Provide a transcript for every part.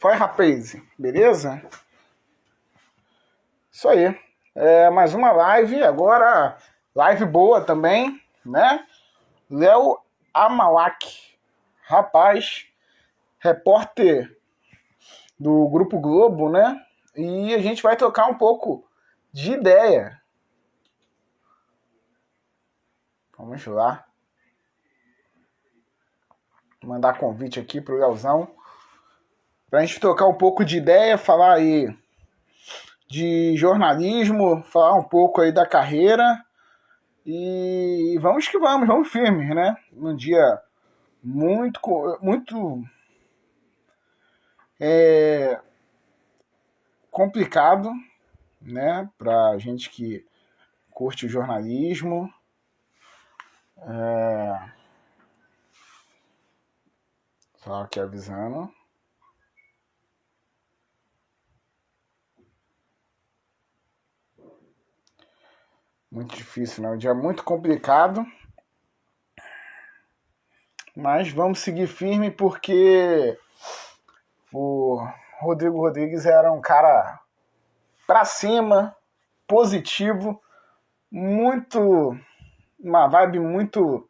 Foi, rapaz, beleza? Isso aí. Mais uma live, agora live boa também, né? Léo Amalak, rapaz, repórter do Grupo Globo, né? E a gente vai trocar um pouco de ideia. Vamos lá. Mandar convite aqui pro Leozão. Pra gente trocar um pouco de ideia, falar aí de jornalismo, falar um pouco aí da carreira. E vamos que vamos firmes, né? Num dia muito complicado, né? Pra gente que curte o jornalismo. Só aqui avisando. Muito difícil, né? Um dia muito complicado. Mas vamos seguir firme porque o Rodrigo Rodrigues era um cara pra cima, positivo, uma vibe muito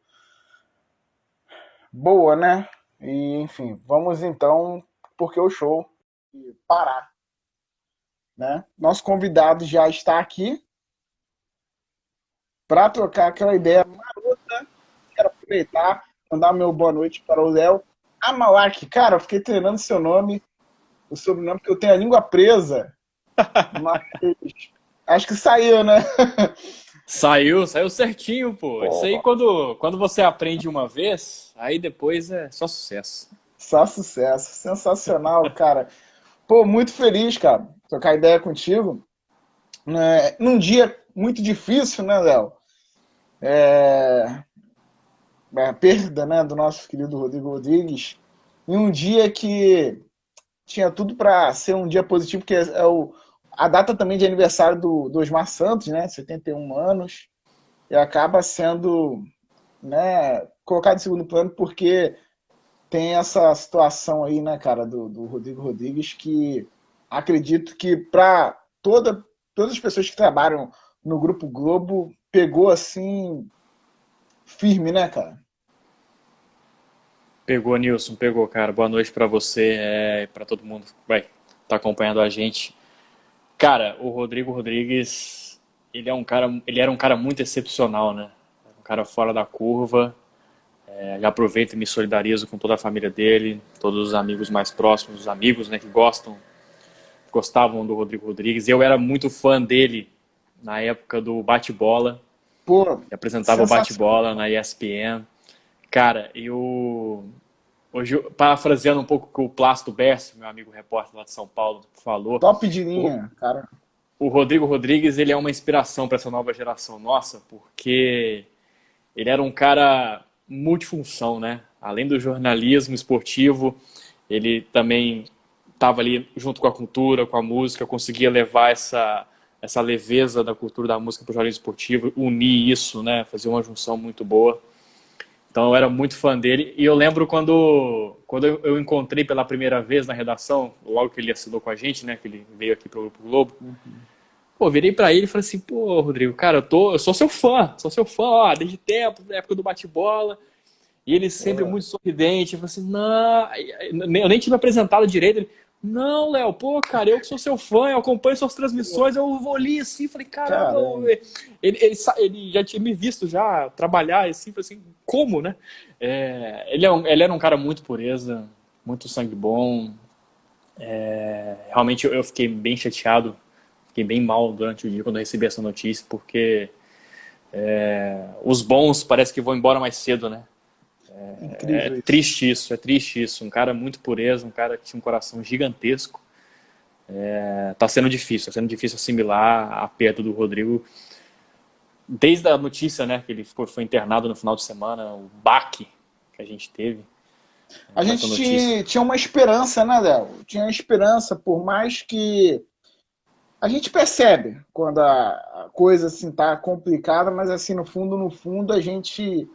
boa, né? E enfim, vamos então, porque o show parar, né? Nosso convidado já está aqui para trocar aquela ideia marota. Quero aproveitar, mandar meu boa noite para o Léo Amalak. Cara, eu fiquei treinando seu nome, o sobrenome, porque eu tenho a língua presa, mas acho que saiu, né? Saiu certinho, pô. Isso aí Pô, quando você aprende uma vez, aí depois é só sucesso. só sucesso, sensacional, cara. Pô, muito feliz, cara, trocar ideia contigo. Num dia muito difícil, né, Léo? A perda, né, do nosso querido Rodrigo Rodrigues. Em um dia que tinha tudo para ser um dia positivo, que a data também de aniversário do Osmar Santos, né, 71 anos, e acaba sendo, né, colocado em segundo plano porque tem essa situação aí, né, cara, do Rodrigo Rodrigues, que acredito que para todas as pessoas que trabalham no Grupo Globo, pegou assim, firme, né, cara? Pegou, Nilson, pegou, cara. Boa noite pra você, pra todo mundo que vai estar acompanhando a gente. Cara, o Rodrigo Rodrigues, ele era um cara muito excepcional, né? Um cara fora da curva. Já aproveito e me solidarizo com toda a família dele, todos os amigos mais próximos, os amigos, né, que gostavam do Rodrigo Rodrigues. Eu era muito fã dele na época do bate-bola, Pô, que apresentava o sensacional. bate-bola na ESPN. Cara, hoje, parafraseando um pouco o que o Plácido Bercio, meu amigo repórter lá de São Paulo, falou, Top de o, linha, cara. o Rodrigo Rodrigues, ele é uma inspiração para essa nova geração nossa, porque ele era um cara multifunção, né? Além do jornalismo esportivo, ele também estava ali junto com a cultura, com a música, conseguia levar essa leveza da cultura da música para o jornalismo esportivo, unir isso, né? Fazer uma junção muito boa. Então eu era muito fã dele. E eu lembro quando eu encontrei pela primeira vez na redação, logo que ele assinou com a gente, né? Que ele veio aqui para o Grupo Globo. Pô, virei pra ele e falei assim, pô, Rodrigo, cara, eu sou seu fã, ó, desde tempo, da época do bate-bola. E ele sempre Pô, muito sorridente, eu falei assim, não, eu nem tinha me apresentado direito. Ele, não, Léo, pô, cara, eu que sou seu fã, eu acompanho suas transmissões, eu vou ali assim, falei, caramba, caramba. ele já tinha me visto já trabalhar assim, falei assim, como, né? Ele era um cara muito pureza, muito sangue bom. Realmente eu fiquei bem chateado, fiquei bem mal durante o dia quando eu recebi essa notícia, porque os bons parece que vão embora mais cedo, né? Incrível isso. É triste isso. Um cara muito pureza, um cara que tinha um coração gigantesco. Tá sendo difícil assimilar a perda do Rodrigo. Desde a notícia, né, que ele foi internado no final de semana, o baque que a gente teve A com essa gente notícia. tinha uma esperança, né, Léo? Tinha uma esperança, por mais que a gente percebe quando a coisa assim tá complicada, mas assim no fundo a gente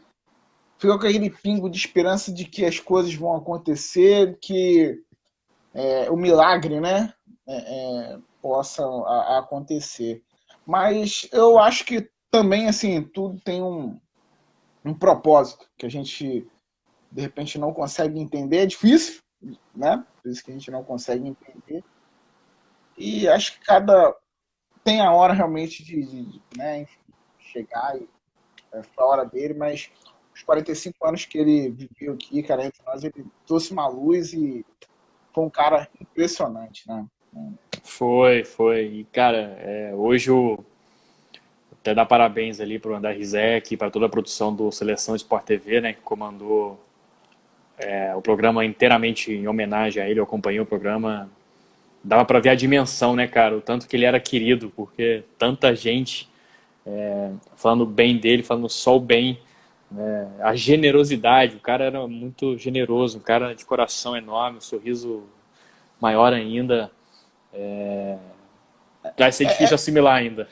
fica com aquele pingo de esperança de que as coisas vão acontecer, que o milagre, né, possa acontecer. Mas eu acho que também, assim, tudo tem um propósito que a gente, de repente, não consegue entender. É difícil, né? Por isso que a gente não consegue entender. E acho que cada tem a hora realmente de, né, enfim, chegar e foi a hora dele, mas os 45 anos que ele viveu aqui, cara, entre nós, ele trouxe uma luz e foi um cara impressionante, né? Foi, foi. E, cara, hoje até dar parabéns ali pro André Rizek, para toda a produção do Seleção Sport TV, né, que comandou o programa inteiramente em homenagem a ele. Eu acompanhei o programa. Dava pra ver a dimensão, né, cara? O tanto que ele era querido, porque tanta gente falando bem dele, falando só o bem, né? A generosidade, o cara era muito generoso, um cara de coração enorme, um sorriso maior ainda. Vai ser difícil assimilar ainda.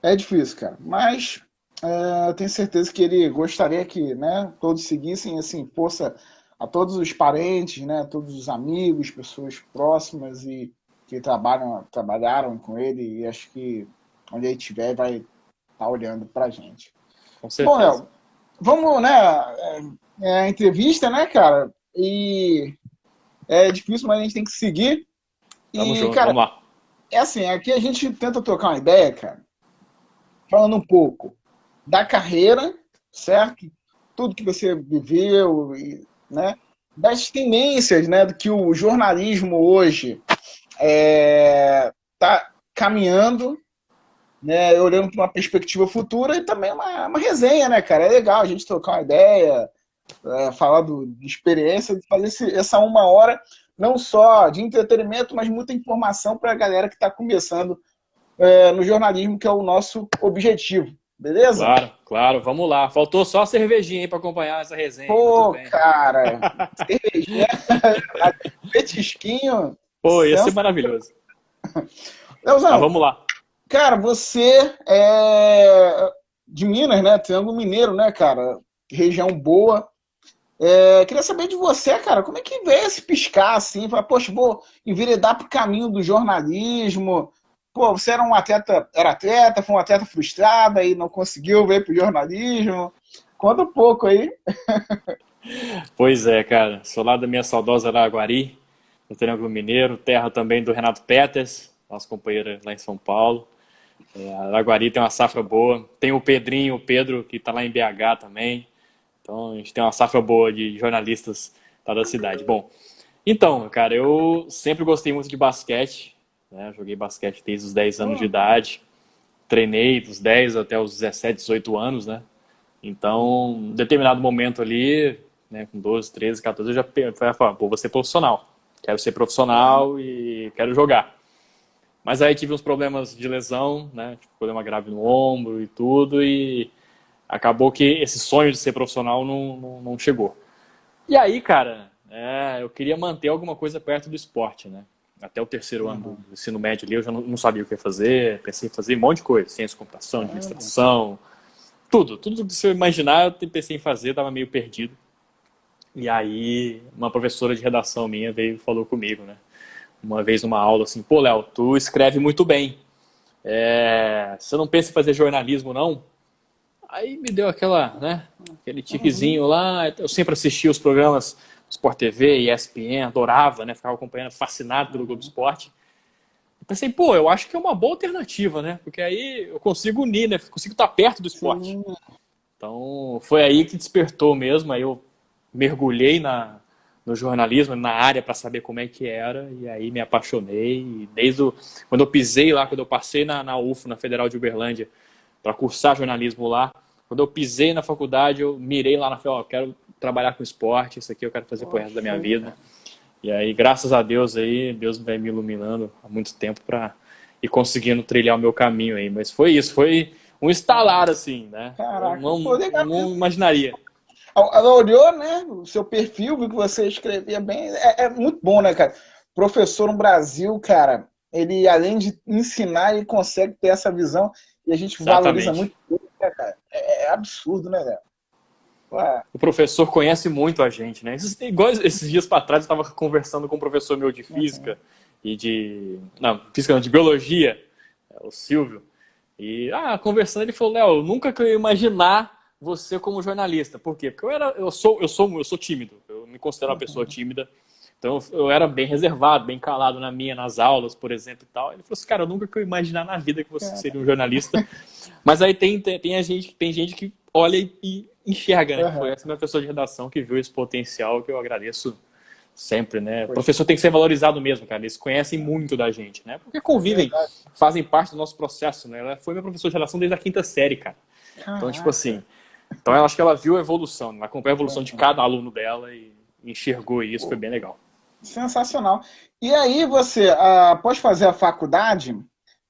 É difícil, cara. Mas eu tenho certeza que ele gostaria que, né, todos seguissem assim, força a todos os parentes, né, todos os amigos, pessoas próximas e que trabalharam com ele. E acho que onde ele estiver vai estar olhando pra gente. Com Bom, certeza. Léo, vamos, né? Entrevista, né, cara? E é difícil, mas a gente tem que seguir. Tamo E, junto, cara, vamos lá. é assim, aqui a gente tenta trocar uma ideia, cara, falando um pouco da carreira, certo? Tudo que você viveu, né? Das tendências, né? Do que o jornalismo hoje está caminhando, né? Olhando para uma perspectiva futura e também uma resenha, né, cara? É legal a gente trocar uma ideia, falar de experiência, de fazer essa uma hora, não só de entretenimento, mas muita informação para a galera que está começando no jornalismo, que é o nosso objetivo. Beleza? Claro, claro, vamos lá. Faltou só a cervejinha aí pra acompanhar essa resenha, mas tudo Pô, bem. cara, cervejinha, petisquinho, Pô, ia ser sensacional. maravilhoso. Mas Leozão, vamos lá. cara, você é de Minas, né? Triângulo Mineiro, né, cara? Região boa. Queria saber de você, cara, como é que veio esse piscar assim? Falar, poxa, vou enveredar pro caminho do jornalismo. Pô, você era atleta, foi um atleta frustrado, aí não conseguiu, veio pro jornalismo. Conta um pouco aí. Pois é, cara. Sou lá da minha saudosa Araguari, no Triângulo Mineiro, terra também do Renato Peters, nosso companheiro lá em São Paulo. A Araguari tem uma safra boa. Tem o Pedrinho, o Pedro, que está lá em BH também. Então a gente tem uma safra boa de jornalistas lá da cidade. Bom, então, cara, eu sempre gostei muito de basquete, né? Joguei basquete desde os 10 anos de Pô, idade. Treinei dos 10 até os 17, 18 anos, né? Então, em determinado momento ali, né, com 12, 13, 14, eu já falei, pô, vou ser profissional. Quero ser profissional e quero jogar. Mas aí tive uns problemas de lesão, né? Tipo, problema grave no ombro e tudo, e acabou que esse sonho de ser profissional não chegou. E aí, cara, eu queria manter alguma coisa perto do esporte, né? Até o terceiro ano do ensino médio ali, eu já não sabia o que fazer, pensei em fazer um monte de coisa, ciência, computação, caramba. administração, tudo que você imaginar, eu pensei em fazer, tava meio perdido. E aí, uma professora de redação minha veio e falou comigo, né? Uma vez numa aula assim, pô, Léo, tu escreve muito bem. Você não pensa em fazer jornalismo, não? Aí me deu né, aquele tiquezinho lá. Eu sempre assistia os programas Sport TV, ESPN, adorava, né? Ficava acompanhando, fascinado pelo Globo Esporte. Eu pensei, pô, eu acho que é uma boa alternativa, né? Porque aí eu consigo unir, né? Consigo estar perto do esporte. Sim. Então, foi aí que despertou mesmo. Aí eu mergulhei no jornalismo, na área, para saber como é que era. E aí me apaixonei. E quando eu pisei lá, quando eu passei na UFO, na Federal de Uberlândia, para cursar jornalismo lá, quando eu pisei na faculdade, eu mirei lá na frente, ó, quero trabalhar com esporte, isso aqui eu quero fazer pro Pô, resto da minha show, vida. cara. E aí, graças a Deus aí, Deus vai me iluminando há muito tempo para ir conseguindo trilhar o meu caminho aí. Mas foi isso, foi um estalar assim, né? Eu Caraca, pô, legal. não imaginaria. Ela olhou, né, o seu perfil, viu que você escrevia bem. É muito bom, né, cara? Professor no Brasil, cara, ele além de ensinar, ele consegue ter essa visão e a gente valoriza Exatamente. muito, né, cara? É absurdo, né, velho? Ué. O professor conhece muito a gente, né? Igual esses dias para trás eu estava conversando com um professor meu de física e de... Não, física não, de biologia, o Silvio. E, conversando, ele falou, Léo, nunca que eu ia imaginar você como jornalista. Por quê? Porque eu sou tímido. Eu me considero uma pessoa tímida. Então eu era bem reservado, bem calado nas aulas, por exemplo, e tal. Ele falou assim, cara, eu nunca que eu ia imaginar na vida que você seria um jornalista. Mas aí tem gente que olha e enxerga, né? Foi essa minha pessoa de redação que viu esse potencial, que eu agradeço sempre, né? O professor tem que ser valorizado mesmo, cara. Eles conhecem muito da gente, né? Porque convivem, fazem parte do nosso processo, né? Ela foi minha professora de redação desde a 5ª série, cara. Então, tipo assim... Então, eu acho que ela viu a evolução, ela acompanhou a evolução de cada aluno dela e enxergou isso, foi bem legal. Sensacional. E aí você, após fazer a faculdade,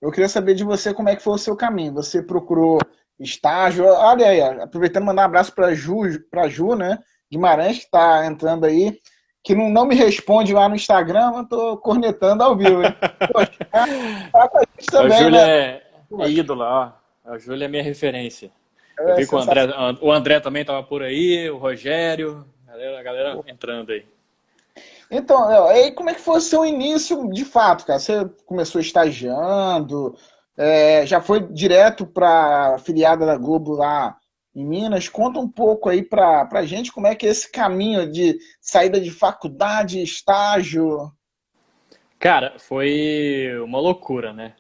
eu queria saber de você como é que foi o seu caminho. Você procurou estágio? Olha aí, aproveitando mandar um abraço para Ju, né, Guimarães, que está entrando aí, que não me responde lá no Instagram, mas tô cornetando ao vivo, hein? Poxa, tá com a gente também, A Júlia né? é ídola, ó. A Júlia é minha referência. Eu É vi que o André também estava por aí, o Rogério, a galera entrando aí. Então, aí como é que foi o seu início de fato, cara? Você começou estagiando, já foi direto para a filiada da Globo lá em Minas? Conta um pouco aí pra gente como é que é esse caminho de saída de faculdade, estágio. Cara, foi uma loucura, né?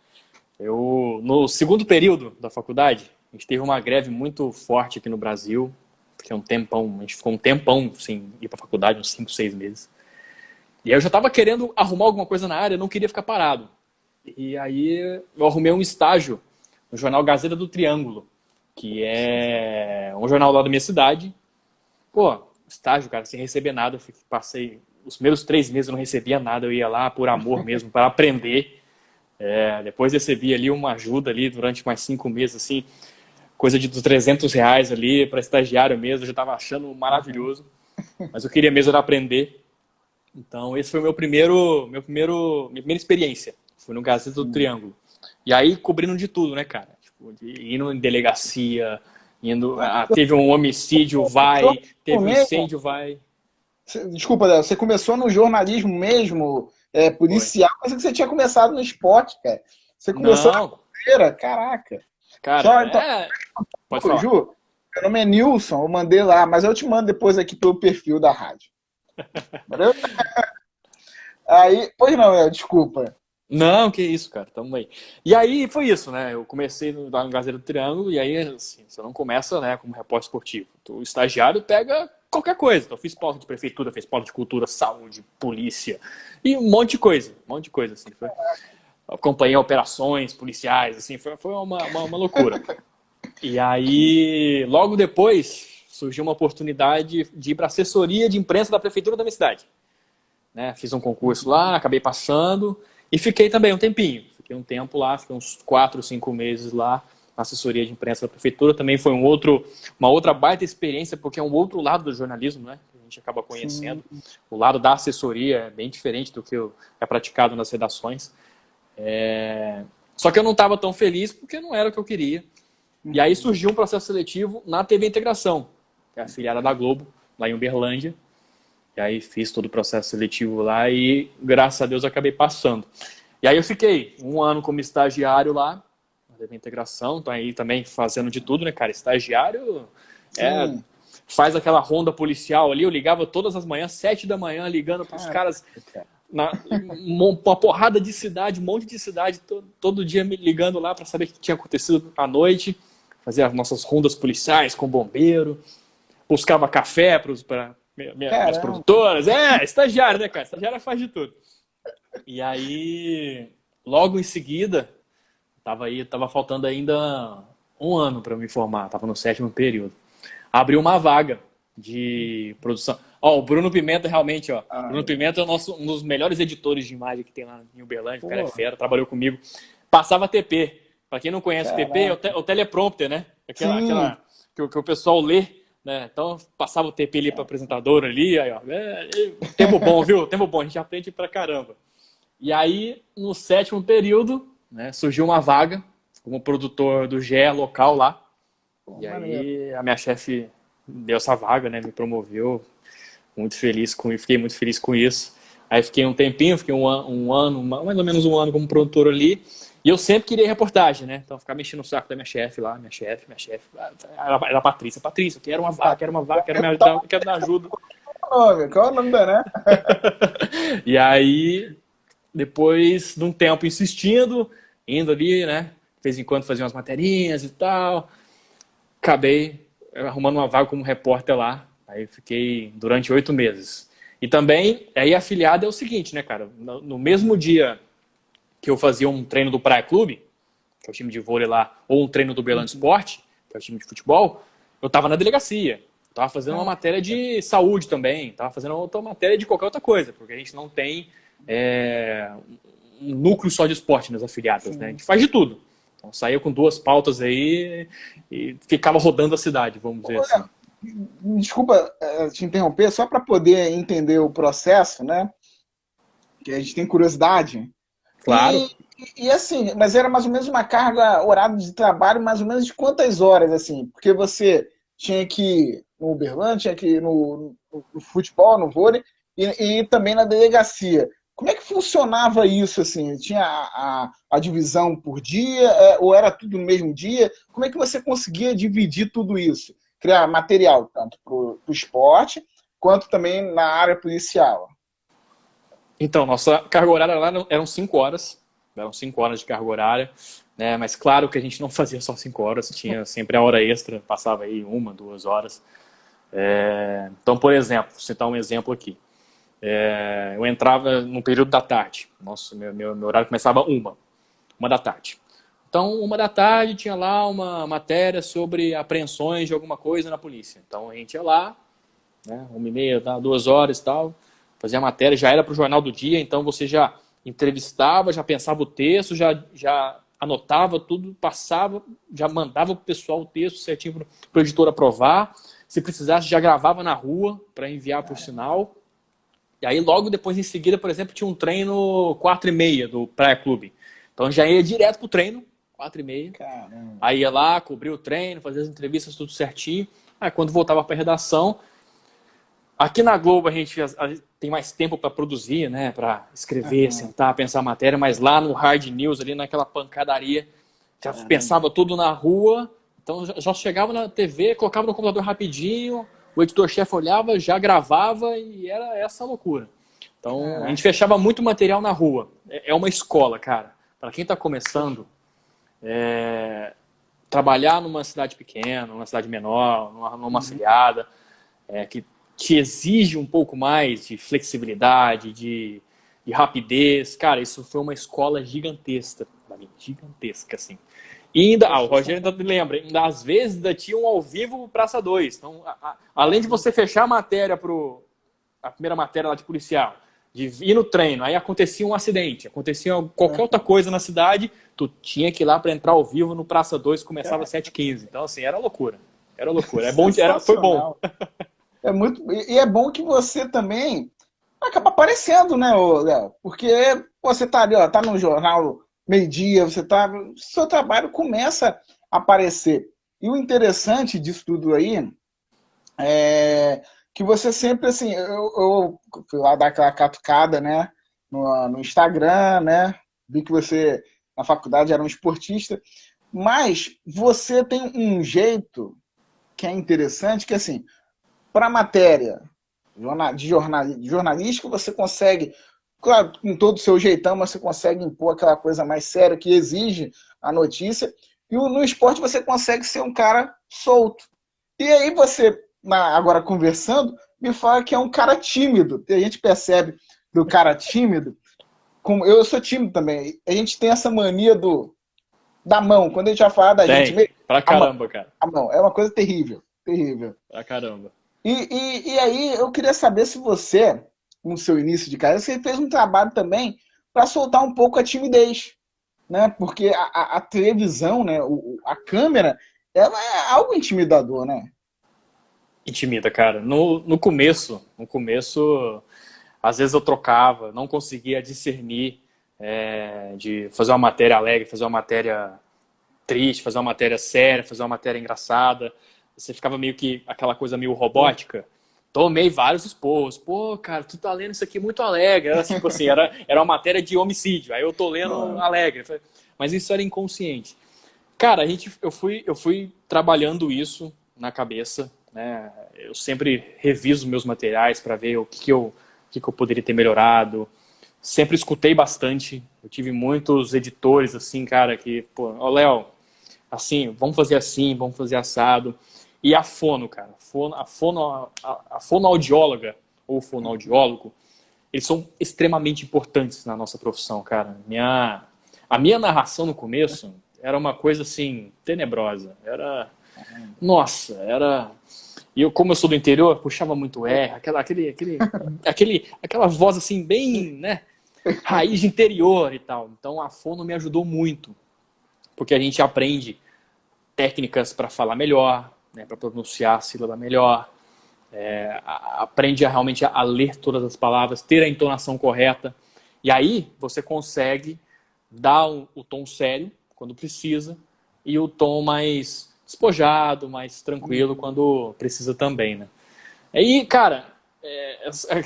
No segundo período da faculdade, a gente teve uma greve muito forte aqui no Brasil, porque a gente ficou um tempão sem ir para a faculdade, uns 5, 6 meses. E aí eu já estava querendo arrumar alguma coisa na área, não queria ficar parado. E aí eu arrumei um estágio no jornal Gazeta do Triângulo, que é um jornal lá da minha cidade. Pô, estágio, cara, sem receber nada. Passei os primeiros 3 meses, eu não recebia nada, eu ia lá por amor mesmo, para aprender. Depois recebi ali uma ajuda ali durante mais 5 meses, assim, coisa de R$ 300 ali para estagiário mesmo, eu já estava achando maravilhoso. Mas eu queria mesmo era aprender. Então, esse foi minha primeira experiência. Foi no Gazeta do Triângulo. E aí, cobrindo de tudo, né, cara? Tipo, indo em delegacia, teve um homicídio, teve um incêndio, vai. Desculpa, Léo, você começou no jornalismo mesmo, Foi. policial, mas é que você tinha começado no esporte, cara. Você começou na Não, carreira, caraca. cara, Só, então, pode falar. Ju, meu nome é Nilson, eu mandei lá, mas eu te mando depois aqui pelo perfil da rádio. Valeu? Aí, pois não, desculpa. Não, que isso, cara, tamo aí. E aí foi isso, né? Eu comecei lá no Gazeta do Triângulo, e aí, assim, você não começa, né, como repórter esportivo. O estagiário pega qualquer coisa. Então, eu fiz pauta de prefeitura, fiz pauta de cultura, saúde, polícia, e um monte de coisa, assim. Acompanhei operações policiais, assim, foi uma loucura. E aí, logo depois, surgiu uma oportunidade de ir para a assessoria de imprensa da prefeitura da minha cidade. Né? Fiz um concurso lá, acabei passando e fiquei também um tempinho. Fiquei um tempo lá, fiquei uns 4, 5 meses lá na assessoria de imprensa da prefeitura. Também foi uma outra baita experiência, porque é um outro lado do jornalismo, né? Que a gente acaba conhecendo. Sim. O lado da assessoria é bem diferente do que é praticado nas redações. Só que eu não estava tão feliz porque não era o que eu queria. E aí surgiu um processo seletivo na TV Integração, que é a filiada da Globo, lá em Uberlândia. E aí fiz todo o processo seletivo lá e, graças a Deus, acabei passando. E aí eu fiquei 1 ano como estagiário lá, na TV Integração, então aí também fazendo de tudo, né, cara? Estagiário faz aquela ronda policial ali, eu ligava todas as manhãs, 7 da manhã, ligando para os caras... uma porrada de cidade, um monte de cidade, todo dia me ligando lá para saber o que tinha acontecido à noite, fazia as nossas rondas policiais com bombeiro, buscava café para minhas produtoras. Estagiário, né, cara? Estagiário faz de tudo. E aí, logo em seguida, tava faltando ainda 1 ano para me formar, tava no 7º período. Abriu uma vaga de produção. O Bruno Pimenta realmente, Bruno Pimenta é um dos melhores editores de imagem que tem lá em Uberlândia, o cara é fera, trabalhou comigo. Passava TP. Para quem não conhece TP, é o teleprompter, né? Aquela que o pessoal lê, né? Então passava o TP ali para apresentador ali, aí, tempo bom, viu? Tempo bom, a gente aprende pra caramba. E aí, no 7º período, né, surgiu uma vaga como produtor do GE local lá. E aí a minha chefe deu essa vaga, né? Me promoveu, fiquei muito feliz com isso. Aí fiquei um tempinho, fiquei um ano, mais ou menos um ano como produtor ali. E eu sempre queria reportagem, né? Então ficava mexendo no saco da minha chefe lá, minha chefe. Era a Patrícia, eu quero uma vaga, quero me ajudar, quero dar ajuda. Qual é o nome da, né? E aí, depois de um tempo insistindo, indo ali, né? De vez em quando fazia umas materinhas e tal. Acabei arrumando uma vaga como repórter lá. Aí fiquei durante 8 meses. E também, aí afiliado é o seguinte, né, cara? No mesmo dia que eu fazia um treino do Praia Clube, que é o time de vôlei lá, ou um treino do Belândia Esporte, que é o time de futebol, eu tava na delegacia. Tava fazendo uma matéria de saúde também, tava fazendo outra matéria de qualquer outra coisa, porque a gente não tem um núcleo só de esporte nas afiliadas, né? A gente faz de tudo. Então saía com 2 pautas aí e ficava rodando a cidade, vamos dizer assim. Desculpa te interromper, só para poder entender o processo, né? Que a gente tem curiosidade. Claro. E assim, mas era mais ou menos uma carga horária de trabalho, mais ou menos de quantas horas, assim? Porque você tinha que ir no Uberlândia, tinha que ir no futebol, no vôlei, e também na delegacia. Como é que funcionava isso, assim? Tinha a divisão por dia, ou era tudo no mesmo dia? Como é que você conseguia dividir tudo isso? Criar material, tanto para o esporte, quanto também na área policial. Então, nossa carga horária lá eram 5 horas. Eram 5 horas de carga horária. Né? Mas claro que a gente não fazia só 5 horas. Tinha sempre a hora extra. Passava aí 1, 2 horas. Então, por exemplo, vou citar um exemplo aqui. Eu entrava no período da tarde. Nossa, meu horário começava 1 da tarde. Então, 1 da tarde tinha lá uma matéria sobre apreensões de alguma coisa na polícia. Então, a gente ia lá, né, 1h30, 2 horas e tal, fazia a matéria, já era para o jornal do dia, então você já entrevistava, já pensava o texto, já anotava tudo, passava, já mandava para o pessoal o texto certinho para o editor aprovar. Se precisasse, já gravava na rua para enviar por sinal. E aí, logo depois, em seguida, por exemplo, tinha um treino 4h30 do Praia Clube. Então, já ia direto pro treino, 4h30. Caramba. Aí ia lá, cobria o treino, fazia as entrevistas, tudo certinho. Aí, quando voltava para a redação, aqui na Globo a gente tem mais tempo para produzir, né? Para escrever, sentar, pensar a matéria. Mas lá no Hard News, ali naquela pancadaria, já pensava tudo na rua. Então, já chegava na TV, colocava no computador rapidinho. O editor-chefe olhava, já gravava e era essa loucura. Então, a gente fechava muito material na rua. É uma escola, cara. Para quem está começando, trabalhar numa cidade pequena, numa cidade menor, numa afiliada, que te exige um pouco mais de flexibilidade, de rapidez. Cara, isso foi uma escola gigantesca. Gigantesca, assim. E ainda, o Rogério ainda lembra, ainda às vezes ainda tinha um ao vivo Praça 2. Então, além de você fechar a matéria a primeira matéria lá de policial, de ir no treino, aí acontecia um acidente, acontecia qualquer outra coisa na cidade, tu tinha que ir lá para entrar ao vivo no Praça 2, começava às 7h15. Então, assim, era loucura. Era loucura. É bom, foi bom. E é bom que você também acaba aparecendo, né, Léo? Porque você tá ali, ó, tá no jornal meio-dia, seu trabalho começa a aparecer. E o interessante disso tudo aí é que você sempre, assim, eu fui lá dar aquela catucada, né, no Instagram, né, vi que você, na faculdade, era um esportista, mas você tem um jeito que é interessante, que, assim, para matéria de jornalística, você consegue, claro, com todo o seu jeitão, mas você consegue impor aquela coisa mais séria que exige a notícia. E no esporte você consegue ser um cara solto. E aí você, agora conversando, me fala que é um cara tímido. A gente percebe do cara tímido, como eu sou tímido também. A gente tem essa mania da mão. Quando a gente vai falar da gente... Pra caramba, cara. A mão. É uma coisa terrível. Terrível. Pra caramba. E aí eu queria saber se você, no seu início de carreira, você fez um trabalho também para soltar um pouco a timidez, né? Porque a televisão, né? A câmera, ela é algo intimidador, né? Intimida, cara. No começo, às vezes eu trocava, não conseguia discernir de fazer uma matéria alegre, fazer uma matéria triste, fazer uma matéria séria, fazer uma matéria engraçada. você ficava meio que aquela coisa meio robótica. Tomei vários esporros. Pô, cara, tu tá lendo isso aqui muito alegre. Era tipo assim, era uma matéria de homicídio. Aí eu tô lendo alegre. Mas isso era inconsciente. Cara, eu fui trabalhando isso na cabeça, né? Eu sempre reviso meus materiais para ver o que eu poderia ter melhorado. Sempre escutei bastante. Eu tive muitos editores, assim, cara, que, pô, ó, Léo, assim, vamos fazer assado. E a fono, cara, a fonoaudióloga ou fonoaudiólogo, eles são extremamente importantes na nossa profissão, cara. A minha narração no começo era uma coisa, assim, tenebrosa. Nossa, E eu, como eu sou do interior, puxava muito R, aquela voz, assim, bem, né, raiz de interior e tal. Então a fono me ajudou muito, porque a gente aprende técnicas para falar melhor, né, para pronunciar a sílaba melhor, aprende realmente a ler todas as palavras, ter a entonação correta. E aí você consegue dar o tom sério quando precisa e o tom mais despojado, mais tranquilo quando precisa também, né? Aí, cara,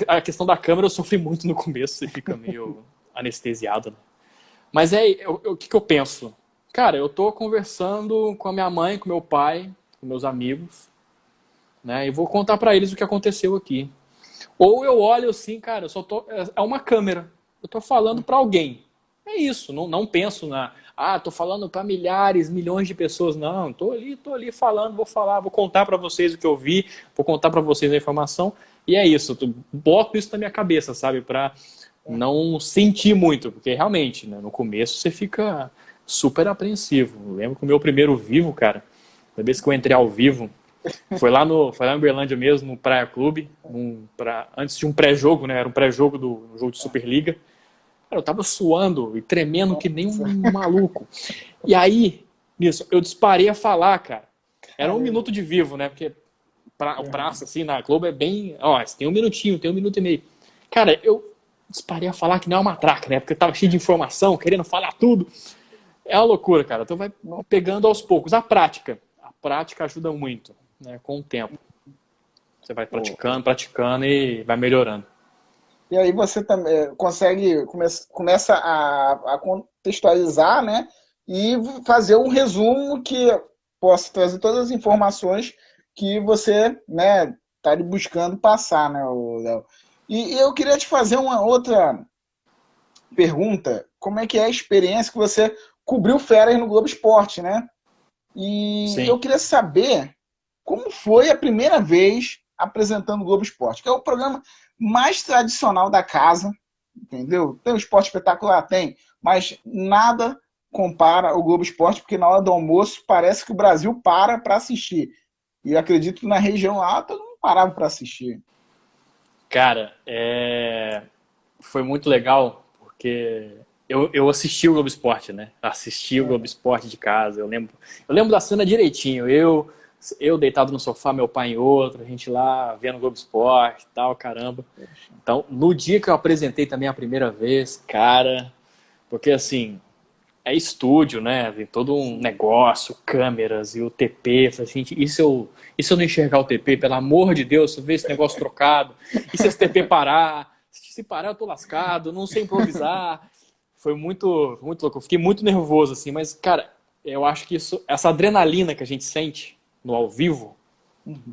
a questão da câmera eu sofri muito no começo, você fica meio anestesiado, né? Mas o que eu penso? Cara, eu tô conversando com a minha mãe, com meu pai, com meus amigos, né? E vou contar pra eles o que aconteceu aqui. Ou eu olho assim, cara, é uma câmera. Eu tô falando pra alguém. É isso, não penso tô falando pra milhares, milhões de pessoas. Não, tô ali falando, vou contar pra vocês o que eu vi, vou contar pra vocês a informação. E é isso, eu boto isso na minha cabeça, sabe? Pra não sentir muito, porque realmente, né, no começo você fica super apreensivo. Eu lembro que o meu primeiro vivo, cara, da vez que eu entrei ao vivo, foi lá em Uberlândia mesmo, no Praia Clube, antes de um pré-jogo, né? Era um pré-jogo do jogo de Superliga. Cara, eu tava suando e tremendo que nem um maluco. E aí, nisso, eu disparei a falar, cara. Era 1 minuto de vivo, né? Porque o praça, assim, na Globo é bem... Ó, tem 1 minutinho, tem 1 minuto e meio. Cara, eu disparei a falar que nem uma matraca, né? Porque eu tava cheio de informação, querendo falar tudo. É uma loucura, cara. Então vai pegando aos poucos. A prática ajuda muito, né? Com o tempo. Você vai praticando e vai melhorando. E aí você também começa a contextualizar, né? E fazer um resumo que possa trazer todas as informações que você, né, está buscando passar, né, Léo? E eu queria te fazer uma outra pergunta. Como é que é a experiência que você cobriu férias no Globo Esporte, né? E Sim. eu queria saber como foi a primeira vez apresentando o Globo Esporte, que é o programa mais tradicional da casa, entendeu? Tem o Esporte Espetacular? Tem, mas nada compara o Globo Esporte, porque na hora do almoço parece que o Brasil para assistir. E eu acredito que na região lá todo mundo parava para assistir. Cara, foi muito legal, porque eu assisti o Globo Esporte, né? Assisti o Globo Esporte de casa. Eu lembro da cena direitinho. Eu deitado no sofá, meu pai em outro, a gente lá vendo o Globo Esporte e tal, caramba. Então, no dia que eu apresentei também a primeira vez, cara, porque assim, é estúdio, né? Tem todo um negócio, câmeras e o TP. Falei, gente, e se eu não enxergar o TP, pelo amor de Deus, se eu ver esse negócio trocado, e se esse TP parar? Se parar, eu tô lascado, não sei improvisar. Foi muito, muito louco. Eu fiquei muito nervoso, assim, mas, cara, eu acho que essa adrenalina que a gente sente no ao vivo,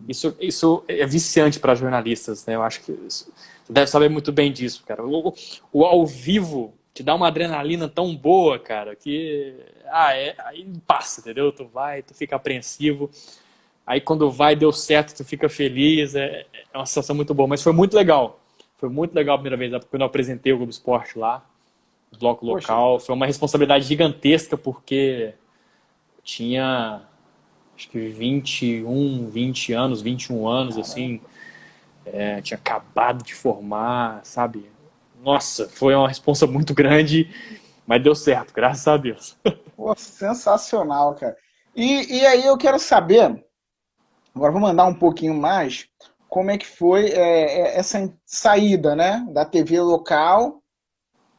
isso é viciante para jornalistas, né? Eu acho que você deve saber muito bem disso, cara. O ao vivo te dá uma adrenalina tão boa, cara, que aí passa, entendeu? Tu fica apreensivo. Aí quando deu certo, tu fica feliz. É uma sensação muito boa. Mas foi muito legal. Foi muito legal a primeira vez, quando eu apresentei o Globo Esporte lá, no bloco local. Foi uma responsabilidade gigantesca, porque tinha acho que 20 anos, 21 anos, assim. Tinha acabado de formar, sabe? Nossa, foi uma responsa muito grande, mas deu certo, graças a Deus. Pô, sensacional, cara. E aí eu quero saber, agora vou mandar um pouquinho mais, como é que foi essa saída, né, da TV local.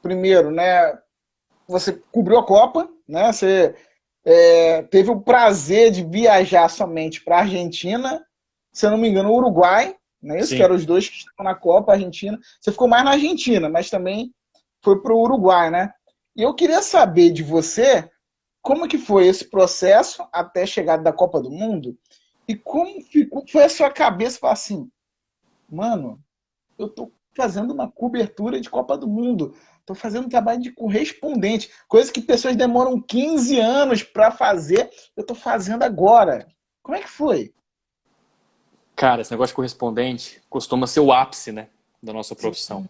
Primeiro, né, você cobriu a Copa, né, você teve o prazer de viajar somente para a Argentina, se eu não me engano, o Uruguai, não é isso? Sim. Que eram os dois que estavam na Copa, a Argentina. Você ficou mais na Argentina, mas também foi para o Uruguai, né? E eu queria saber de você como que foi esse processo até a chegada da Copa do Mundo e como foi a sua cabeça falar assim, mano, eu tô fazendo uma cobertura de Copa do Mundo, tô fazendo um trabalho de correspondente, coisa que pessoas demoram 15 anos para fazer, eu tô fazendo agora. Como é que foi? Cara, esse negócio de correspondente costuma ser o ápice, né, da nossa profissão.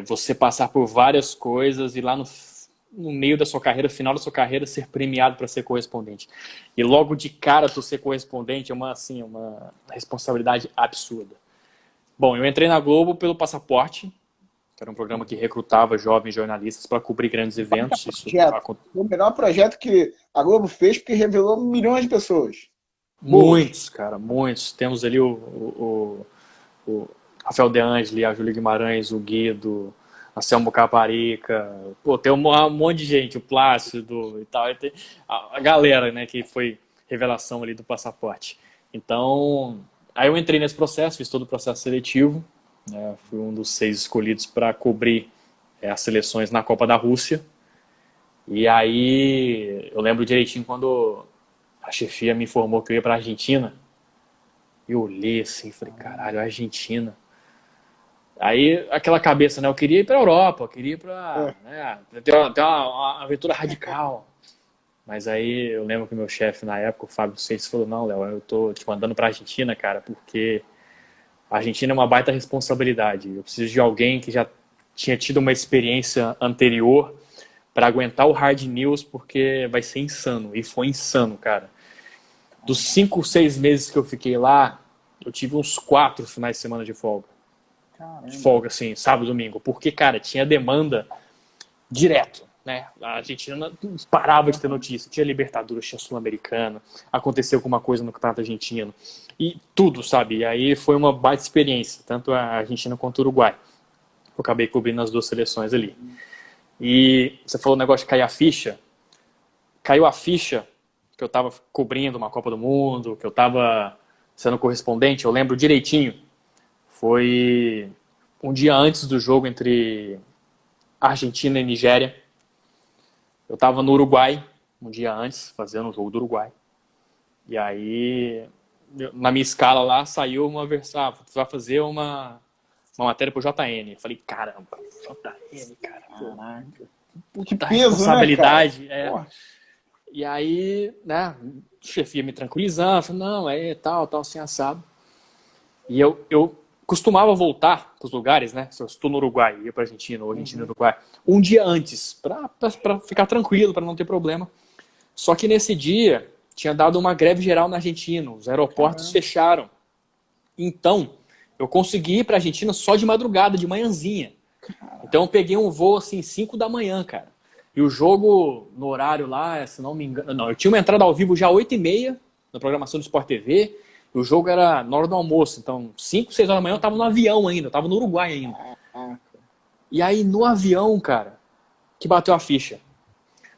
Você passar por várias coisas e lá no meio da sua carreira, final da sua carreira, ser premiado para ser correspondente. E logo de cara, tu ser correspondente é uma responsabilidade absurda. Bom, eu entrei na Globo pelo Passaporte, que era um programa que recrutava jovens jornalistas para cobrir grandes eventos. Isso o melhor projeto que a Globo fez, porque revelou milhões de pessoas. Muitos, cara, muitos. Temos ali o Rafael De Angeli, a Júlia Guimarães, o Guido, a Selmo Caparica, pô, tem um monte de gente, o Plácido e tal. E tem a galera, né, que foi revelação ali do Passaporte. Então, aí eu entrei nesse processo, fiz todo o processo seletivo, né, fui um dos 6 escolhidos para cobrir as seleções na Copa da Rússia. E aí, eu lembro direitinho quando a chefia me informou que eu ia para a Argentina. Eu olhei assim e falei, caralho, Argentina. Aí, aquela cabeça, né? Eu queria ir para a Europa, eu queria ir para ter uma aventura radical. Mas aí, eu lembro que o meu chefe na época, o Fábio Seixas, falou, não, Léo, eu tô te mandando para a Argentina, cara, porque a Argentina é uma baita responsabilidade. Eu preciso de alguém que já tinha tido uma experiência anterior para aguentar o hard news, porque vai ser insano. E foi insano, cara. Dos 5, 6 meses que eu fiquei lá, eu tive uns 4 finais de semana de folga. Caramba. De folga, assim, sábado e domingo. Porque, cara, tinha demanda direto, né? A Argentina não parava de ter notícia. Tinha Libertadores, tinha Sul-Americana, aconteceu alguma coisa no Campeonato Argentino. E tudo, sabe? E aí foi uma baita experiência, tanto a Argentina quanto o Uruguai. Eu acabei cobrindo as 2 seleções ali. E você falou o negócio de cair a ficha. Caiu a ficha que eu estava cobrindo uma Copa do Mundo, que eu estava sendo correspondente, eu lembro direitinho. Foi um dia antes do jogo entre Argentina e Nigéria. Eu estava no Uruguai, um dia antes, fazendo o jogo do Uruguai. E aí, na minha escala lá, saiu uma versão, você vai fazer uma matéria pro JN. Eu falei, caramba, JN, cara. Caraca. Puta peso, responsabilidade. Né, E aí, né, a chefia me tranquilizando, falando, não, tal, assim, assado. E eu costumava voltar para os lugares, né, se eu estou no Uruguai, ia para a Argentina, ou Argentina e Uruguai, um dia antes, para ficar tranquilo, para não ter problema. Só que nesse dia, tinha dado uma greve geral na Argentina, os aeroportos fecharam. Então, eu consegui ir para a Argentina só de madrugada, de manhãzinha. Então eu peguei um voo assim, 5 da manhã, cara. E o jogo, no horário lá, se não me engano... Não, eu tinha uma entrada ao vivo já às 8h30, na programação do Sport TV. E o jogo era na hora do almoço. Então, 5, 6 horas da manhã eu tava no avião ainda. Eu tava no Uruguai ainda. E aí, no avião, cara, que bateu a ficha.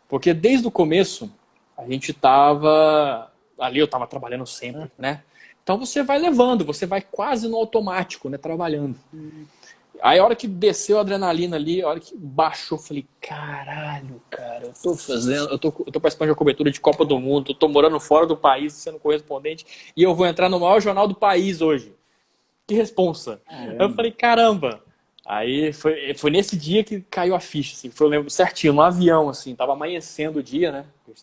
Porque desde o começo, a gente tava... Ali eu tava trabalhando sempre, né? Então você vai levando, você vai quase no automático, né? Trabalhando. Aí a hora que desceu a adrenalina ali, a hora que baixou, eu falei, caralho, cara, eu tô participando de uma cobertura de Copa do Mundo, eu tô morando fora do país, sendo correspondente, e eu vou entrar no maior jornal do país hoje. Que responsa. Aí eu falei, caramba. Aí foi nesse dia que caiu a ficha, assim, eu lembro certinho, no avião, assim, tava amanhecendo o dia, né? Eu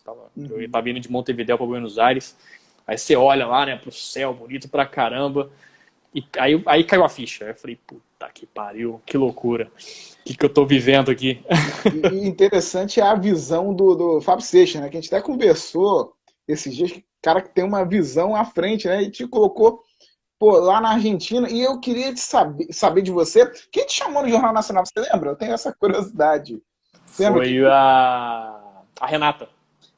tava indo de Montevidéu para Buenos Aires, aí você olha lá, né, pro céu, bonito pra caramba, e aí caiu a ficha. Aí eu falei, puta que pariu, que loucura. O que eu tô vivendo aqui? E interessante é a visão do Fábio Seixas, né? Que a gente até conversou esses dias, que o cara que tem uma visão à frente, né? E te colocou lá na Argentina. E eu queria saber de você, quem te chamou no Jornal Nacional? Você lembra? Eu tenho essa curiosidade. Foi a Renata.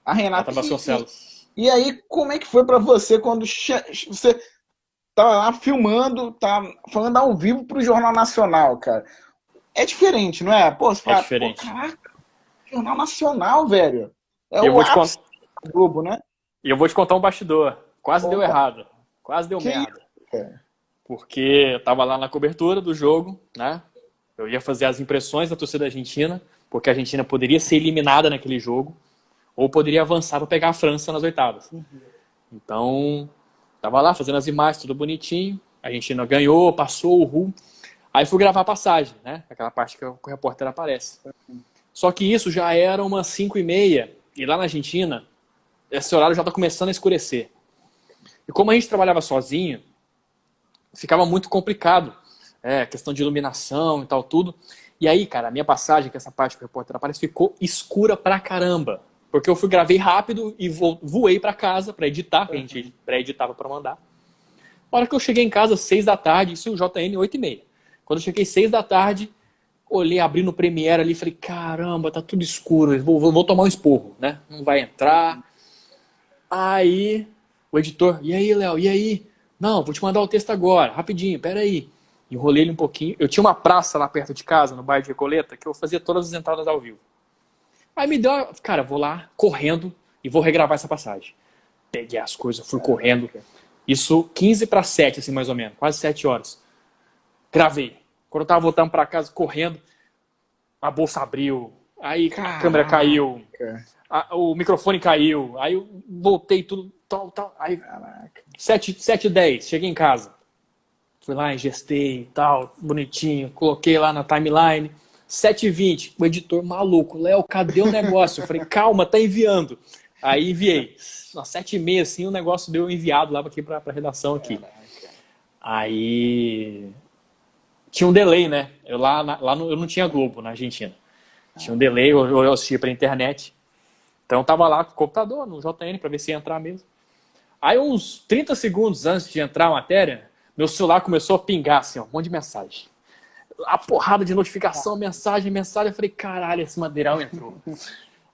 A Renata Vasconcelos. E aí, como é que foi pra você quando você tava lá filmando, tá falando ao vivo pro Jornal Nacional, cara? É diferente, não é? Pô, você fala, diferente. Caraca, Jornal Nacional, velho. Eu vou te contar. Globo, né? E eu vou te contar um bastidor. Quase deu Opa, errado. Quase deu que merda. isso, cara? Porque eu tava lá na cobertura do jogo, né? Eu ia fazer as impressões da torcida argentina, porque a Argentina poderia ser eliminada naquele jogo, ou poderia avançar para pegar a França nas oitavas. Então, tava lá fazendo as imagens, tudo bonitinho. A Argentina ganhou, passou o rumo. Aí fui gravar a passagem, né? Aquela parte que o repórter aparece. Só que isso já era umas 5h30, e lá na Argentina, esse horário já tá começando a escurecer. E como a gente trabalhava sozinho, ficava muito complicado. Questão de iluminação e tal, tudo. E aí, cara, a minha passagem, que é essa parte que o repórter aparece, ficou escura pra caramba. Porque eu gravei rápido e voei pra casa pra editar, que a gente pré-editava pra mandar. Na hora que eu cheguei em casa, 6 da tarde, isso o JN 8h30. Quando eu cheguei 6 da tarde, olhei, abri no Premiere ali e falei, caramba, tá tudo escuro, vou tomar um esporro, né? Não vai entrar. Aí, o editor, e aí, Léo, e aí? Não, vou te mandar o texto agora, rapidinho, peraí. Enrolei ele um pouquinho. Eu tinha uma praça lá perto de casa, no bairro de Recoleta, que eu fazia todas as entradas ao vivo. Aí me deu, cara, vou lá correndo e vou regravar essa passagem. Peguei as coisas, fui correndo. Isso 15 para 7, assim, mais ou menos, quase 7 horas. Gravei. Quando eu tava voltando para casa correndo, a bolsa abriu, aí a câmera caiu, o microfone caiu, aí eu voltei tudo, tal. Aí 7h10, cheguei em casa. Fui lá, ingestei, tal, bonitinho, coloquei lá na timeline. 7h20, o editor maluco, Léo, cadê o negócio? Eu falei, calma, tá enviando. Aí enviei. Às 7h30, assim, o negócio deu enviado lá aqui pra redação aqui. Aí tinha um delay, né? Eu eu não tinha Globo na Argentina. Tinha um delay, eu assistia pela internet. Então eu tava lá com o computador, no JN, pra ver se ia entrar mesmo. Aí uns 30 segundos antes de entrar a matéria, meu celular começou a pingar, assim, ó, um monte de mensagem. A porrada de notificação, mensagem. Eu falei, caralho, esse material entrou.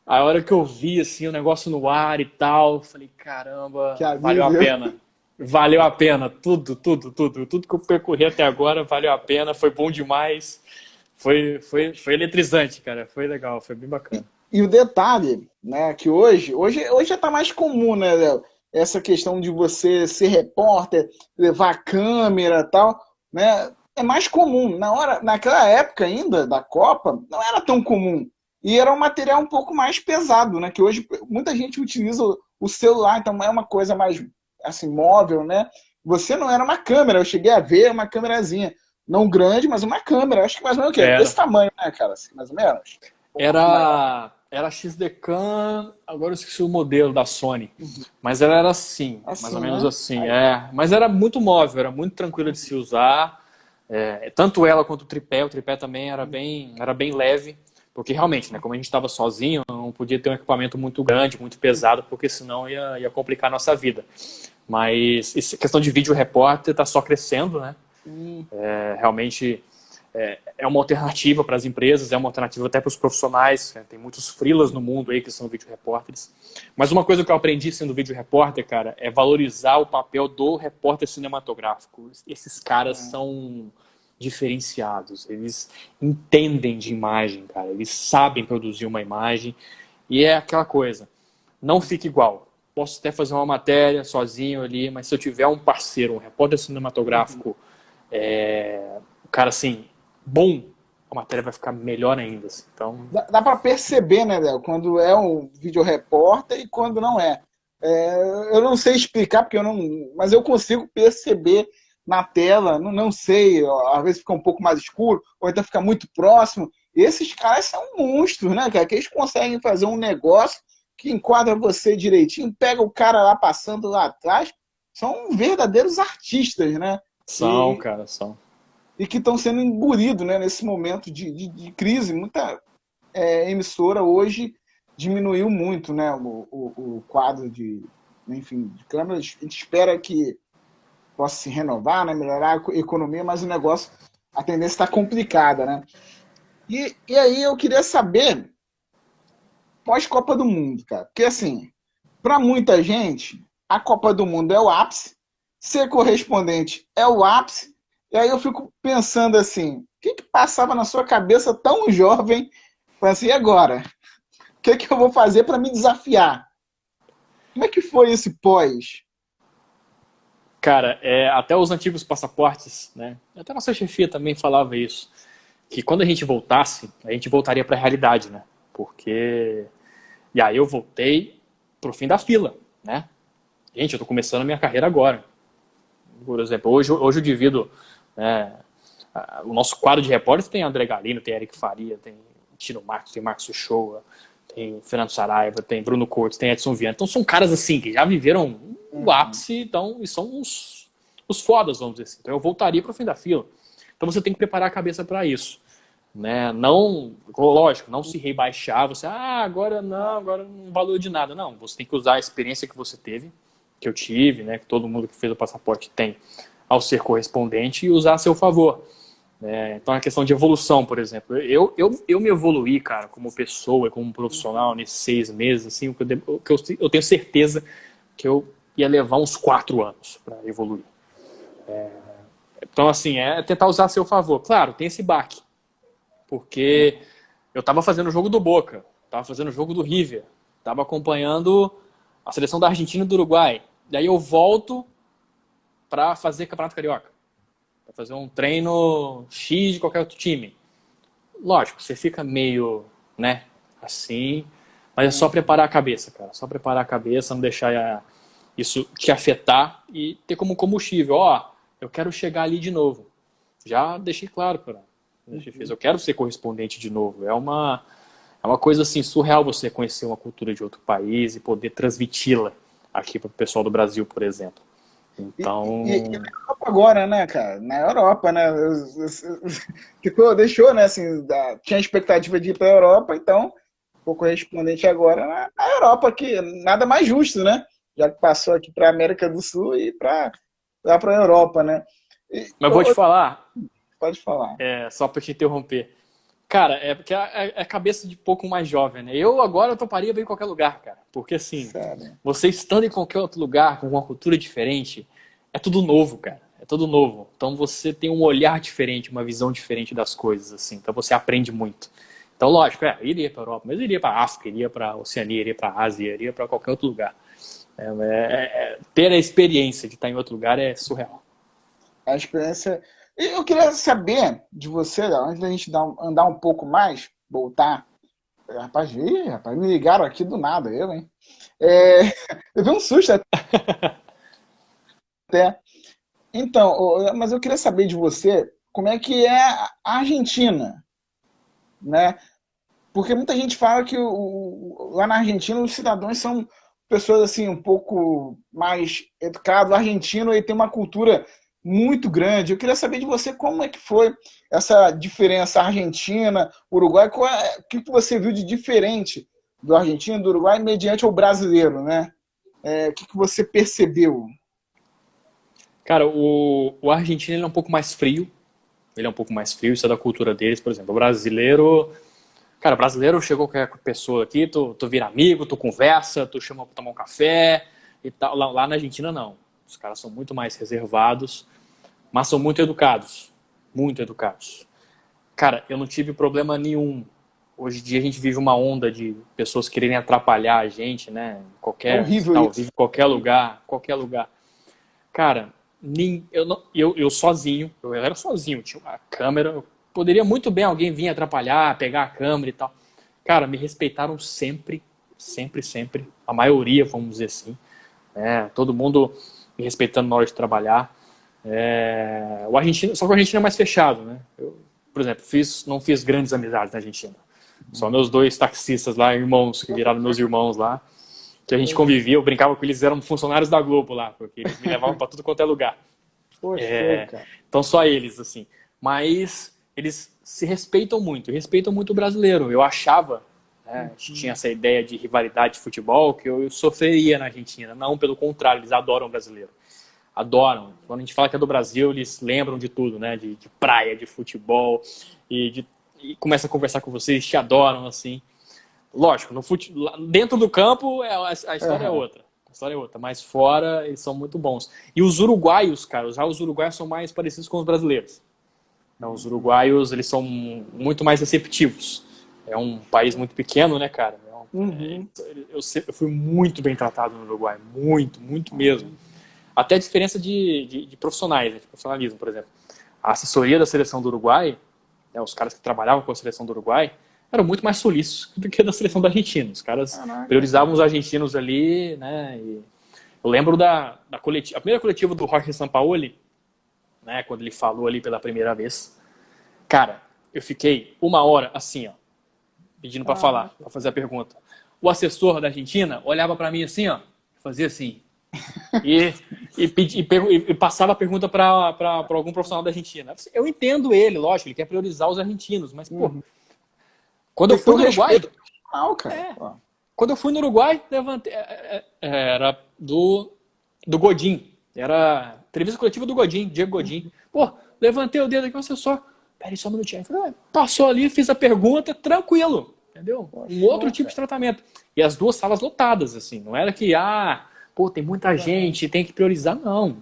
A hora que eu vi, assim, o negócio no ar e tal, eu falei, caramba, valeu a pena. Valeu a pena, tudo que eu percorri até agora valeu a pena, foi bom demais, foi eletrizante, cara, foi legal, foi bem bacana. E o detalhe, né, que hoje já está mais comum, né, Léo? Essa questão de você ser repórter, levar a câmera e tal, né? É mais comum. Naquela época ainda da Copa, não era tão comum. E era um material um pouco mais pesado, né? Que hoje muita gente utiliza o celular, então é uma coisa mais assim, móvel, né? Você não era uma câmera, eu cheguei a ver uma câmerazinha. Não grande, mas uma câmera. Acho que mais ou menos o quê? Desse tamanho, né, cara? Assim, mais ou menos. Era XDCAM, agora eu esqueci o modelo da Sony, mas ela era assim mais ou menos, né? Assim. Mas era muito móvel, era muito tranquila de se usar. Tanto ela quanto o tripé também era bem leve, porque realmente, né, como a gente estava sozinho, não podia ter um equipamento muito grande, muito pesado, porque senão ia complicar a nossa vida. Mas essa questão de vídeo repórter está só crescendo, né? Realmente é uma alternativa para as empresas, é uma alternativa até para os profissionais, né? Tem muitos freelas no mundo aí que são vídeo repórteres. Mas uma coisa que eu aprendi sendo vídeo repórter, cara, é valorizar o papel do repórter cinematográfico. Esses caras são diferenciados, eles entendem de imagem, cara, eles sabem produzir uma imagem, e é aquela coisa, não fica igual. Posso até fazer uma matéria sozinho ali, mas se eu tiver um parceiro, um repórter cinematográfico, o cara assim, bom, a matéria vai ficar melhor ainda. Assim. Então... Dá para perceber, né, Léo, quando é um vídeo repórter e quando não é. Eu não sei explicar, porque mas eu consigo perceber na tela, não sei, às vezes fica um pouco mais escuro, ou então fica muito próximo. Esses caras são monstros, né, cara? Que eles conseguem fazer um negócio que enquadra você direitinho, pega o cara lá passando lá atrás. São verdadeiros artistas, né? São, cara, são. E que estão sendo engolidos, né, nesse momento de crise. Muita emissora hoje diminuiu muito, né, o quadro de câmeras. A gente espera que possa se renovar, né, melhorar a economia, mas o negócio, a tendência está complicada, né? E aí eu queria saber, pós-Copa do Mundo, cara, porque assim, para muita gente, a Copa do Mundo é o ápice, ser correspondente é o ápice, e aí eu fico pensando assim, o que passava na sua cabeça tão jovem, assim, e agora? O que eu vou fazer para me desafiar? Como é que foi esse pós? Cara, até os antigos passaportes, né? Até a nossa chefia também falava isso, que quando a gente voltasse, a gente voltaria para a realidade, né? Porque e aí eu voltei pro fim da fila, né? Gente, eu tô começando a minha carreira agora. Por exemplo, hoje eu divido, né, o nosso quadro de repórteres tem André Galino, tem Eric Faria, tem Tino Marcos, tem Marcos Uchoa, tem Fernando Saraiva, tem Bruno Cortes, tem Edson Viana. Então são caras assim que já viveram o ápice, então, e são os fodas, vamos dizer assim. Então eu voltaria para o fim da fila. Então você tem que preparar a cabeça para isso. Né? Não, lógico, não se rebaixar, você, agora não valor de nada. Não, você tem que usar a experiência que você teve, que eu tive, né, que todo mundo que fez o passaporte tem, ao ser correspondente e usar a seu favor. Então, a questão de evolução, por exemplo. Eu me evoluí, cara, como pessoa e como profissional nesses 6 meses, assim, o que eu tenho certeza que eu ia levar uns 4 anos para evoluir. Então, assim, tentar usar a seu favor. Claro, tem esse baque, porque eu estava fazendo o jogo do Boca, estava fazendo o jogo do River, estava acompanhando a seleção da Argentina e do Uruguai. Daí eu volto para fazer Campeonato Carioca, para fazer um treino X de qualquer outro time. Lógico, você fica meio, né, assim, mas é só preparar a cabeça, cara. Só preparar a cabeça, não deixar isso te afetar e ter como combustível. Eu quero chegar ali de novo. Já deixei claro para eu quero ser correspondente de novo. É uma coisa assim surreal você conhecer uma cultura de outro país e poder transmiti-la aqui para o pessoal do Brasil, por exemplo. Então. E na Europa agora, né, cara? Na Europa, né? Deixou, né? Assim, tinha a expectativa de ir para a Europa, então, ficou correspondente agora na Europa, que nada mais justo, né? Já que passou aqui para a América do Sul e para lá para a Europa, né? Mas vou te falar. Pode falar. Só para te interromper. Cara, porque é cabeça de pouco mais jovem, né? Eu agora toparia bem em qualquer lugar, cara. Porque assim, Sério? você estando em qualquer outro lugar, com uma cultura diferente, é tudo novo, cara. É tudo novo. Então você tem um olhar diferente, uma visão diferente das coisas, assim. Então você aprende muito. Então, lógico, iria para a Europa, mas eu iria para a África, iria para a Oceania, iria para a Ásia, iria para qualquer outro lugar. Ter a experiência de estar em outro lugar é surreal. A experiência. Eu queria saber de você, antes da gente andar um pouco mais, voltar. Rapaz, me ligaram aqui do nada, hein? Eu vi um susto até. Então, mas eu queria saber de você como é que é a Argentina, né? Porque muita gente fala que lá na Argentina os cidadãos são pessoas assim um pouco mais educadas. O argentino ele tem uma cultura muito grande. Eu queria saber de você como é que foi essa diferença Argentina, Uruguai, o que você viu de diferente do argentino e do Uruguai mediante ao brasileiro, né? O que você percebeu? Cara, o argentino ele é um pouco mais frio. Ele é um pouco mais frio, isso é da cultura deles, por exemplo. O brasileiro. Cara, brasileiro chegou qualquer pessoa aqui, tu vira amigo, tu conversa, tu chama pra tomar um café e tal. Lá na Argentina, não. Os caras são muito mais reservados, mas são muito educados. Muito educados. Cara, eu não tive problema nenhum. Hoje em dia a gente vive uma onda de pessoas quererem atrapalhar a gente, né? É horrível isso. Vive em qualquer lugar. Cara, eu sozinho, eu era sozinho, tinha uma câmera, poderia muito bem alguém vir atrapalhar, pegar a câmera e tal. Cara, me respeitaram sempre, sempre, sempre. A maioria, vamos dizer assim. Todo mundo me respeitando na hora de trabalhar. Só que o argentino é mais fechado, né? Eu, por exemplo, não fiz grandes amizades na Argentina. Só meus 2 taxistas lá, irmãos, que viraram meus irmãos lá, que a gente convivia, eu brincava com eles, eram funcionários da Globo lá, porque eles me levavam para tudo quanto é lugar. Poxa, cara. Então só eles, assim. Mas eles se respeitam muito o brasileiro. Eu achava, né, a gente tinha essa ideia de rivalidade de futebol, que eu sofreria na Argentina. Não, pelo contrário, eles adoram o brasileiro. Adoram. Quando a gente fala que é do Brasil, eles lembram de tudo, né? De praia, de futebol, e começa a conversar com vocês, te adoram, assim. Lógico, dentro do campo a história é outra. A história é outra, mas fora eles são muito bons. E os uruguaios, cara, os uruguaios são mais parecidos com os brasileiros. Não, os uruguaios, eles são muito mais receptivos. É um país muito pequeno, né, cara? É um Eu fui muito bem tratado no Uruguai, muito, muito mesmo. Até a diferença de profissionais, né, de profissionalismo, por exemplo. A assessoria da seleção do Uruguai, né, os caras que trabalhavam com a seleção do Uruguai, eram muito mais solícitos do que da seleção da Argentina. Os caras priorizavam os argentinos ali, né? E eu lembro da coletiva, a primeira coletiva do Jorge Sampaoli, né, quando ele falou ali pela primeira vez. Cara, eu fiquei 1 hora assim, ó, pedindo para falar, para fazer a pergunta. O assessor da Argentina olhava para mim assim, ó, fazia assim, e passava a pergunta para algum profissional da Argentina. Eu entendo ele, lógico, ele quer priorizar os argentinos, mas, pô, quando eu fui no Uruguai... Quando eu fui no Uruguai, levantei, era do Godin, era entrevista coletiva do Godin, Diego Godin. Pô, levantei o dedo aqui, o assessor, peraí só um minutinho. Falei, passou ali, fiz a pergunta, tranquilo, entendeu? Um outro tipo de tratamento. E as 2 salas lotadas, assim, não era que, pô, tem muita gente, tem que priorizar, não.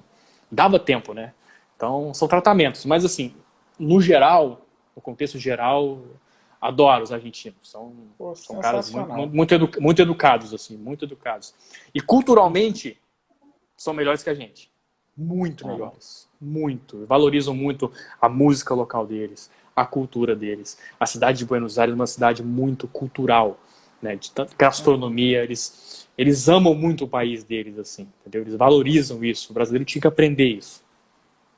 Dava tempo, né? Então, são tratamentos. Mas, assim, no geral, no contexto geral, adoro os argentinos. São caras muito educados, assim, muito educados. E culturalmente, são melhores que a gente. Muito melhores. Muito. Valorizam muito a música local deles, a cultura deles. A cidade de Buenos Aires é uma cidade muito cultural, né? De gastronomia, eles amam muito o país deles, assim, entendeu? Eles valorizam isso. O brasileiro tinha que aprender isso.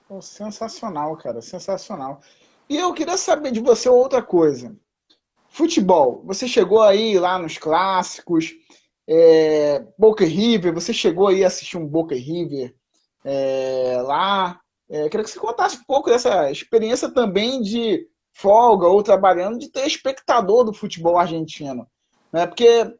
Pô, sensacional, cara, sensacional. E eu queria saber de você outra coisa. Futebol, você chegou aí lá nos clássicos, Boca e River, você chegou aí a assistir um Boca e River lá. Queria que você contasse um pouco dessa experiência também de folga ou trabalhando, de ter espectador do futebol argentino. Né? Porque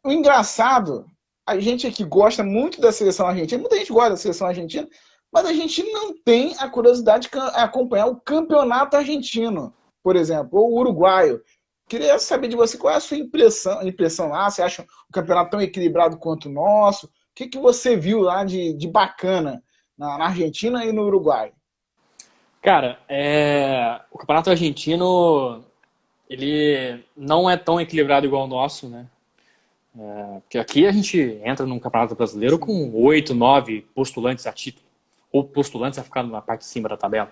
o engraçado, a gente aqui gosta muito da seleção argentina, muita gente gosta da seleção argentina, mas a gente não tem a curiosidade de acompanhar o campeonato argentino, por exemplo, ou o uruguaio. Queria saber de você qual é a sua impressão lá. Você acha o campeonato tão equilibrado quanto o nosso? O que você viu lá de bacana na Argentina e no Uruguai? Cara, o campeonato argentino, ele não é tão equilibrado igual o nosso, né? Porque aqui a gente entra num campeonato brasileiro com 8, 9 postulantes a título, ou postulantes a ficar na parte de cima da tabela.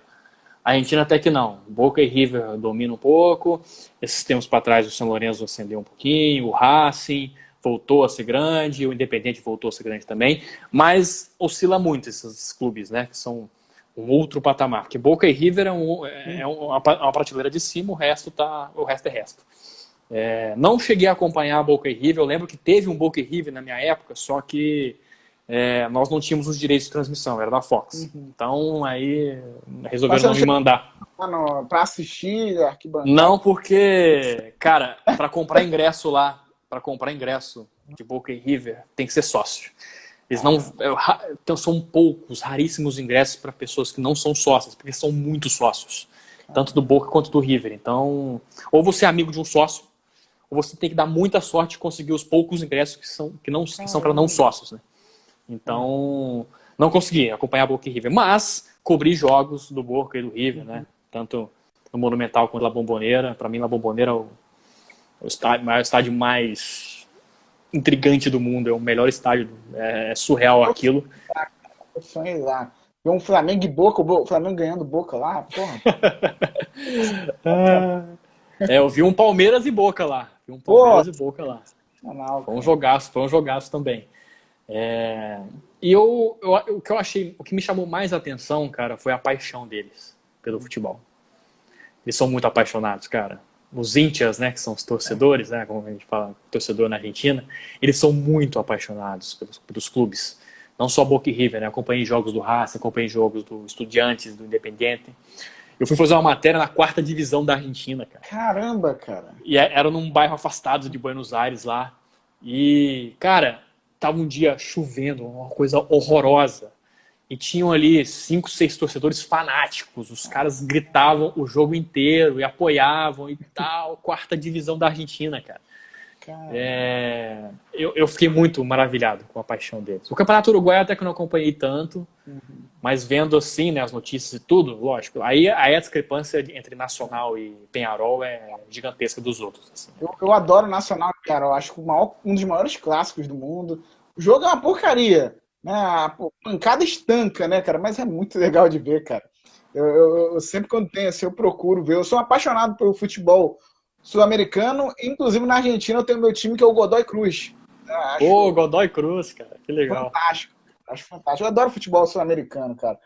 A Argentina até que não. Boca e River dominam um pouco. Esses tempos para trás o São Lourenço ascendeu um pouquinho. O Racing voltou a ser grande. O Independiente voltou a ser grande também. Mas oscila muito esses clubes, né? Que são um outro patamar. Porque Boca e River é uma prateleira de cima. O resto é resto. Não cheguei a acompanhar a Boca e River. Eu lembro que teve um Boca e River na minha época. Só que nós não tínhamos os direitos de transmissão, era da Fox. Então aí resolveram não me mandar. Pra assistir arquibancada? Não, porque, cara, para comprar ingresso lá, de Boca e River, tem que ser sócio. Eles não. Então são poucos, raríssimos ingressos para pessoas que não são sócias, porque são muitos sócios. Tanto do Boca quanto do River. Então, ou você é amigo de um sócio, ou você tem que dar muita sorte de conseguir os poucos ingressos que são para não sócios, né? Então, não consegui acompanhar Boca e River, mas cobri jogos do Boca e do River, né? Tanto no Monumental quanto na Bombonera. Para mim, na Bombonera é o estádio mais intrigante do mundo, é o melhor estádio, é surreal aquilo. Eu sonhei lá. Tem um Flamengo e Boca, o Flamengo ganhando Boca lá, porra. Eu vi um Palmeiras e Boca lá. Foi um jogaço também. E o que eu achei, o que me chamou mais a atenção, cara, foi a paixão deles pelo futebol. Eles são muito apaixonados, cara. Os íntias, né, que são os torcedores, né, como a gente fala, torcedor na Argentina, eles são muito apaixonados pelos clubes. Não só Boca e River, né? Acompanhei jogos do Racing, acompanhei jogos do Estudiantes, do Independiente. Eu fui fazer uma matéria na 4ª divisão da Argentina, cara. Caramba, cara. E era num bairro afastado de Buenos Aires lá. E, cara, tava um dia chovendo, uma coisa horrorosa. E tinham ali 5, 6 torcedores fanáticos. Os caras gritavam o jogo inteiro e apoiavam e tal. 4ª divisão da Argentina, cara. Eu fiquei muito maravilhado com a paixão deles. O Campeonato Uruguai até que eu não acompanhei tanto, mas vendo assim, né, as notícias e tudo, lógico, aí a discrepância entre Nacional e Peñarol é gigantesca dos outros. Assim. Eu adoro Nacional e Peñarol, acho que um dos maiores clássicos do mundo. O jogo é uma porcaria, né? A pancada estanca, né, cara? Mas é muito legal de ver, cara. Eu sempre quando tem assim, eu procuro ver. Eu sou apaixonado pelo futebol sul-americano, inclusive na Argentina eu tenho meu time que é o Godoy Cruz. Godoy Cruz, cara, que legal. Fantástico, acho fantástico. Eu adoro futebol sul-americano, cara.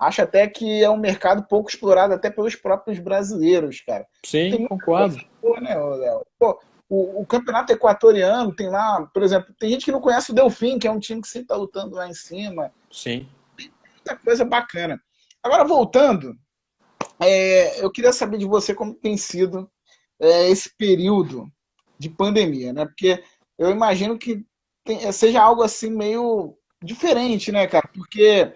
Acho até que é um mercado pouco explorado até pelos próprios brasileiros, cara. Sim, concordo. Pô, né, Léo? Pô, o campeonato equatoriano tem lá, por exemplo, tem gente que não conhece o Delfim, que é um time que sempre está lutando lá em cima. Sim. Muita coisa bacana. Agora, voltando, eu queria saber de você como tem sido esse período de pandemia, né? Porque eu imagino que seja algo assim meio diferente, né, cara? Porque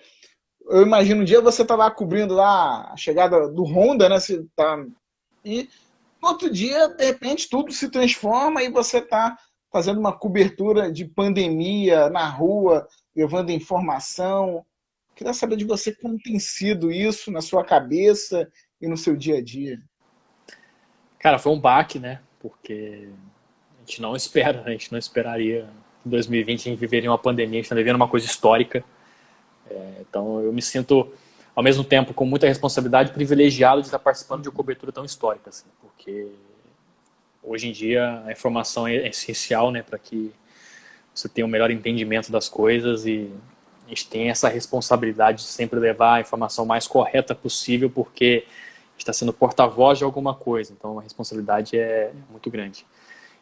eu imagino um dia você tá lá cobrindo lá a chegada do Honda, né? E no outro dia, de repente, tudo se transforma e você tá fazendo uma cobertura de pandemia na rua, levando informação. Queria saber de você como tem sido isso na sua cabeça e no seu dia a dia. Cara, foi um baque, né? Porque a gente não esperaria que em 2020 a gente viveria uma pandemia, a gente está vivendo uma coisa histórica. Então eu me sinto, ao mesmo tempo, com muita responsabilidade, privilegiado de estar participando de uma cobertura tão histórica, assim, porque hoje em dia a informação é essencial, né, para que você tenha um melhor entendimento das coisas e a gente tem essa responsabilidade de sempre levar a informação mais correta possível, porque está sendo porta-voz de alguma coisa, então a responsabilidade é muito grande.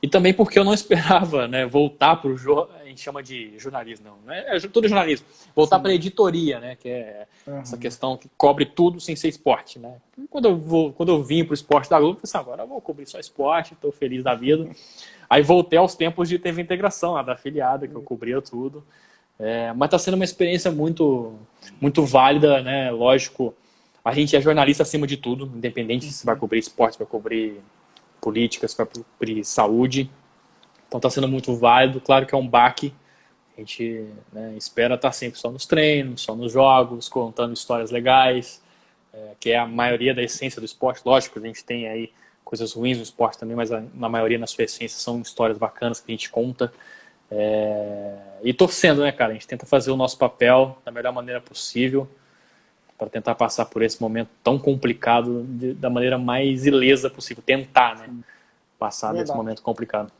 E também porque eu não esperava, né, voltar para o a gente chama de jornalismo, não é tudo jornalismo, voltar para a editoria, né, que é essa questão que cobre tudo sem ser esporte, né. Quando eu vim para o esporte da Globo, eu pensei, agora eu vou cobrir só esporte, estou feliz da vida. Aí voltei aos tempos de TV Integração, lá da afiliada, que eu cobria tudo. Mas está sendo uma experiência muito, muito válida, né, lógico. A gente é jornalista acima de tudo, independente se vai cobrir esporte, se vai cobrir política, se vai cobrir saúde. Então está sendo muito válido. Claro que é um baque. A gente, né, espera estar sempre só nos treinos, só nos jogos, contando histórias legais, que é a maioria da essência do esporte. Lógico, a gente tem aí coisas ruins no esporte também, mas na maioria, na sua essência, são histórias bacanas que a gente conta. E torcendo, né, cara? A gente tenta fazer o nosso papel da melhor maneira possível, para tentar passar por esse momento tão complicado da maneira mais ilesa possível. Tentar, né? Passar desse momento complicado.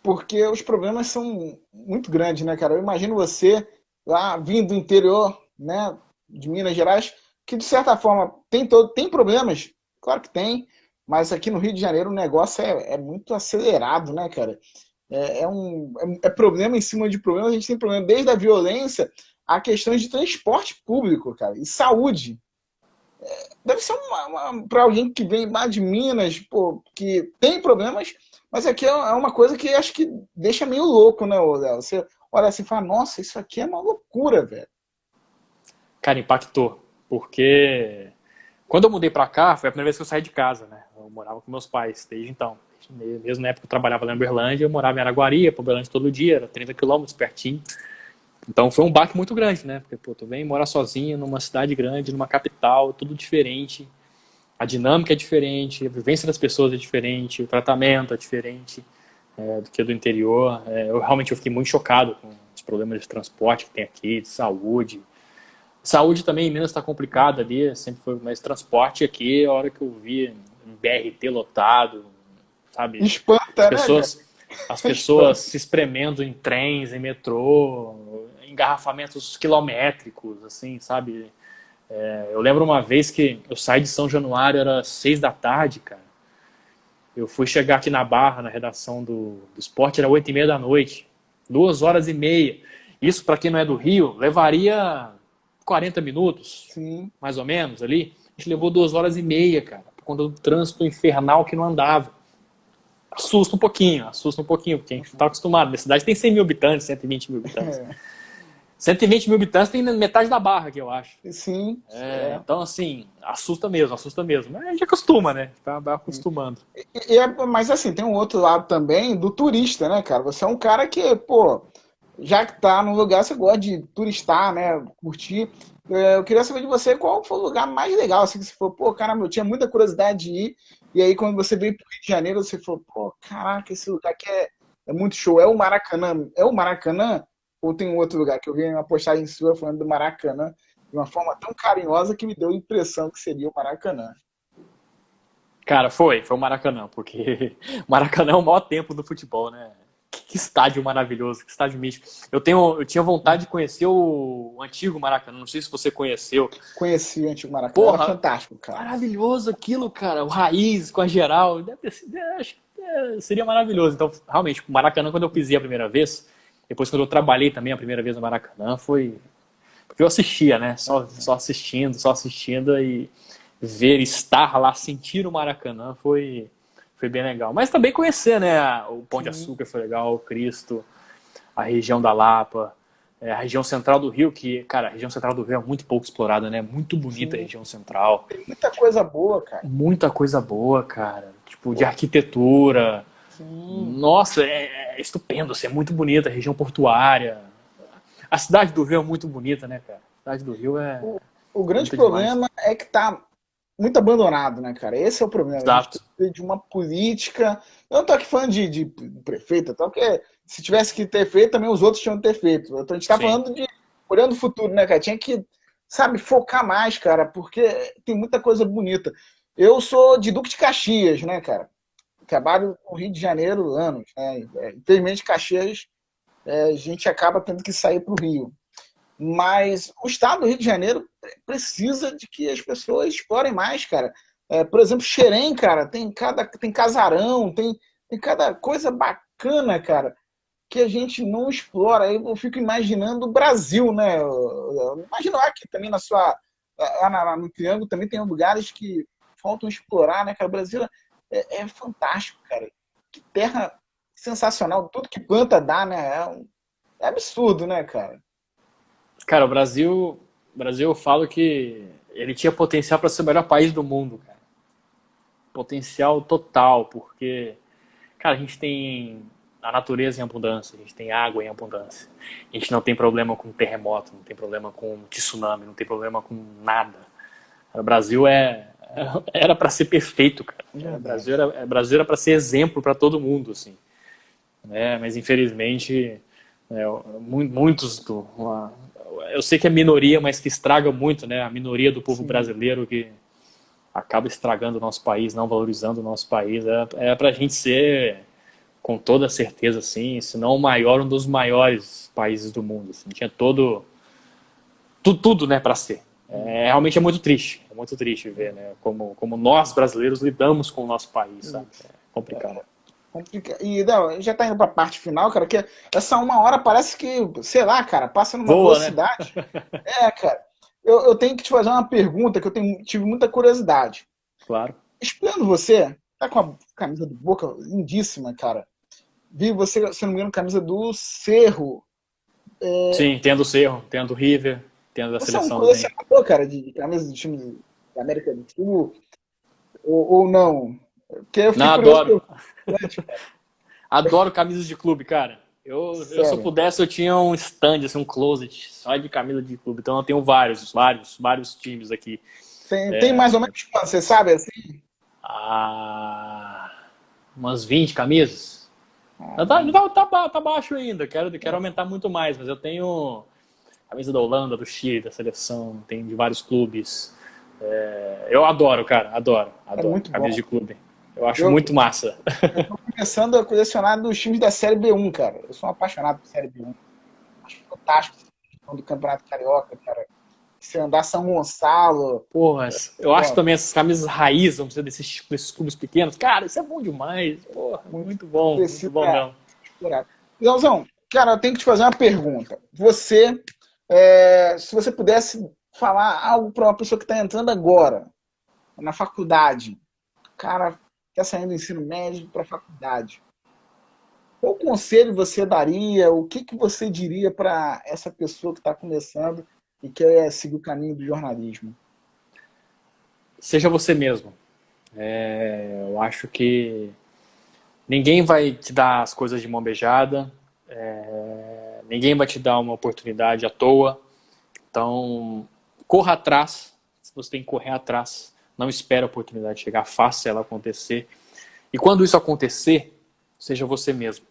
Porque os problemas são muito grandes, né, cara? Eu imagino você lá vindo do interior, né, de Minas Gerais, que de certa forma tem problemas, claro que tem, mas aqui no Rio de Janeiro o negócio é muito acelerado, né, cara? É problema em cima de problema. A gente tem problema desde a violência a questões de transporte público, cara, e saúde. Deve ser para alguém que vem lá de Minas, pô, que tem problemas, mas aqui é uma coisa que acho que deixa meio louco, né, Léo? Você olha assim e fala, nossa, isso aqui é uma loucura, velho. Cara, impactou, porque quando eu mudei pra cá, foi a primeira vez que eu saí de casa, né? Eu morava com meus pais desde então. Mesmo na época que eu trabalhava lá em Uberlândia, eu morava em Araguari, ia pra Uberlândia todo dia, era 30 quilômetros pertinho. Então foi um baque muito grande, né? Porque, pô, tu vem morar sozinho numa cidade grande, numa capital, tudo diferente. A dinâmica é diferente, a vivência das pessoas é diferente, o tratamento é diferente do que do interior. Eu fiquei muito chocado com os problemas de transporte que tem aqui, de saúde. Saúde também em Minas está complicada ali, sempre foi mais transporte aqui, a hora que eu vi um BRT lotado, sabe? Espanta, As pessoas se espremendo em trens, em metrô, engarrafamentos quilométricos, assim, sabe? Eu lembro uma vez que eu saí de São Januário, era 6 da tarde, cara. Eu fui chegar aqui na Barra, na redação do Esporte, era 8h30 da noite. 2h30. Isso, para quem não é do Rio, levaria 40 minutos, sim, mais ou menos, ali. A gente levou 2h30, cara, por conta do trânsito infernal que não andava. Assusta um pouquinho, porque a gente não está acostumado. Minha cidade tem 100 mil habitantes, 120 mil habitantes. 120 mil habitantes tem metade da Barra, que eu acho. Sim. Então, assim, assusta mesmo, assusta mesmo. Mas a gente acostuma, né? Vai acostumando. Mas assim, tem um outro lado também do turista, né, cara? Você é um cara que, pô, já que tá num lugar, você gosta de turistar, né? Curtir. Eu queria saber de você qual foi o lugar mais legal, assim, que você falou, pô, caramba, eu tinha muita curiosidade de ir. E aí, quando você veio pro Rio de Janeiro, você falou, pô, caraca, esse lugar aqui é muito show. É o Maracanã? É o Maracanã? Ou tem um outro lugar que eu vi uma postagem sua falando do Maracanã de uma forma tão carinhosa que me deu a impressão que seria o Maracanã. Cara, foi o Maracanã, porque o Maracanã é o maior templo do futebol, né? Que estádio maravilhoso, que estádio místico. Eu tinha vontade de conhecer o antigo Maracanã, não sei se você conheceu. Conheci o antigo Maracanã, era Porra, fantástico, cara. maravilhoso aquilo, cara. O Raiz com a geral. Acho que seria maravilhoso. Então, realmente, o Maracanã, quando eu pisei a primeira vez, depois quando eu trabalhei também a primeira vez no Maracanã, foi. Porque eu assistia, né? Só assistindo e estar lá, sentir o Maracanã foi bem legal. Mas também conhecer, né? O Pão de Sim. Açúcar foi legal, o Cristo, a região da Lapa, a região central do Rio, que, cara, a região central do Rio é muito pouco explorada, né? Muito bonita a Sim. região central. Tem muita coisa boa, cara. Muita coisa boa, cara. Tipo, de Pô, arquitetura. sim. Nossa, é estupendo, assim, é muito bonita, a região portuária. A cidade do Rio é muito bonita, né, cara? A cidade do Rio é O, o grande bonita demais. problema é que tá muito abandonado, né, cara? Esse é o problema. A gente Exato. precisa de uma política. Eu não tô aqui falando de prefeito, tal, porque se tivesse que ter feito, também os outros tinham que ter feito. A gente tá Sim. falando de olhando o futuro, né, cara? Tinha que, sabe, focar mais, cara, porque tem muita coisa bonita. Eu sou de Duque de Caxias, né, cara? Trabalho no Rio de Janeiro há anos, né? Infelizmente, Caxias, a gente acaba tendo que sair para o Rio. Mas o estado do Rio de Janeiro precisa de que as pessoas explorem mais, cara. Por exemplo, Xerém, cara, tem casarão, tem cada coisa bacana, cara, que a gente não explora. Aí eu fico imaginando o Brasil, né? Imagina lá que também no Triângulo também tem lugares que faltam explorar, né, cara? O Brasil é fantástico, cara. Que terra sensacional. Tudo que planta dá, né? É absurdo, né, cara? Cara, o Brasil eu falo que ele tinha potencial para ser o melhor país do mundo, cara. Potencial total, porque, cara, a gente tem a natureza em abundância, a gente tem água em abundância. A gente não tem problema com terremoto, não tem problema com tsunami, não tem problema com nada. O Brasil era para ser perfeito, cara. Verdade. O Brasil era para ser exemplo para todo mundo, assim. Né? Mas infelizmente, muitos eu sei que é minoria, mas que estraga muito, né? A minoria do povo Sim. brasileiro que acaba estragando o nosso país, não valorizando o nosso país. É para a gente ser, com toda certeza, assim, se não o maior, um dos maiores países do mundo. Assim. Tinha tudo, né, para ser. Realmente é muito triste ver, né, como nós brasileiros lidamos com o nosso país, sabe? É complicado. E não, já tá indo pra parte final, cara, que essa 1 hora parece que, sei lá, cara, passa numa Voa, né? velocidade. Cara, eu tenho que te fazer uma pergunta que tive muita curiosidade. Claro. Espiando você, tá com a camisa do Boca lindíssima, cara. Vi você, se não me engano, camisa do Cerro. Sim, tendo o Cerro, tendo o River, tendo a Você é um seleção também. colecionador, cara, de camisa do time da América do Sul? Ou não? Porque eu fiquei Não, curioso adoro. pelo cara. Adoro camisas de clube, cara. Se eu Sério. pudesse, eu tinha um stand, assim, um closet só de camisa de clube. Então eu tenho vários times aqui. Tem mais ou menos quanto, você sabe, assim? Ah, umas 20 camisas. Ah, Tá baixo ainda, quero aumentar muito mais, mas eu tenho camisa da Holanda, do Chile, da seleção, tem de vários clubes. Eu adoro, cara, adoro é muito camisa bom. de clube. Eu acho Eu, muito massa. eu tô começando a colecionar dos times da Série B1, cara. Eu sou um apaixonado por Série B1. Acho fantástico essa questão do Campeonato Carioca, cara. Se andar São Gonçalo, Porra, eu acho pô, também essas camisas raiz, vamos dizer, desses clubes pequenos. Cara, isso é bom demais. Porra, muito muito precisa bom mesmo. explorar. Leozão, cara, eu tenho que te fazer uma pergunta. Você, se você pudesse falar algo para uma pessoa que está entrando agora na faculdade, cara, está saindo do ensino médio para a faculdade. Qual conselho você daria? O que você diria para essa pessoa que está começando e quer seguir o caminho do jornalismo? Seja você mesmo. Eu acho que ninguém vai te dar as coisas de mão beijada, ninguém vai te dar uma oportunidade à toa. Então, corra atrás, se você tem que correr atrás. Não espere a oportunidade chegar, faça ela acontecer. E quando isso acontecer, seja você mesmo.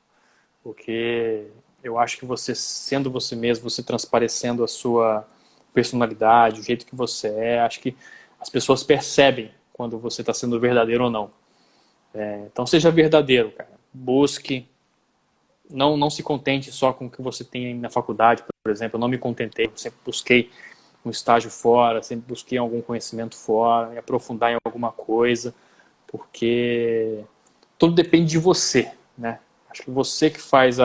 Porque eu acho que você, sendo você mesmo, você transparecendo a sua personalidade, o jeito que você é, acho que as pessoas percebem quando você está sendo verdadeiro ou não. Então seja verdadeiro, cara. Busque, não se contente só com o que você tem na faculdade, por exemplo. Eu não me contentei, eu sempre busquei um estágio fora, sempre busquei algum conhecimento fora, me aprofundar em alguma coisa, porque tudo depende de você, né? Acho que você que faz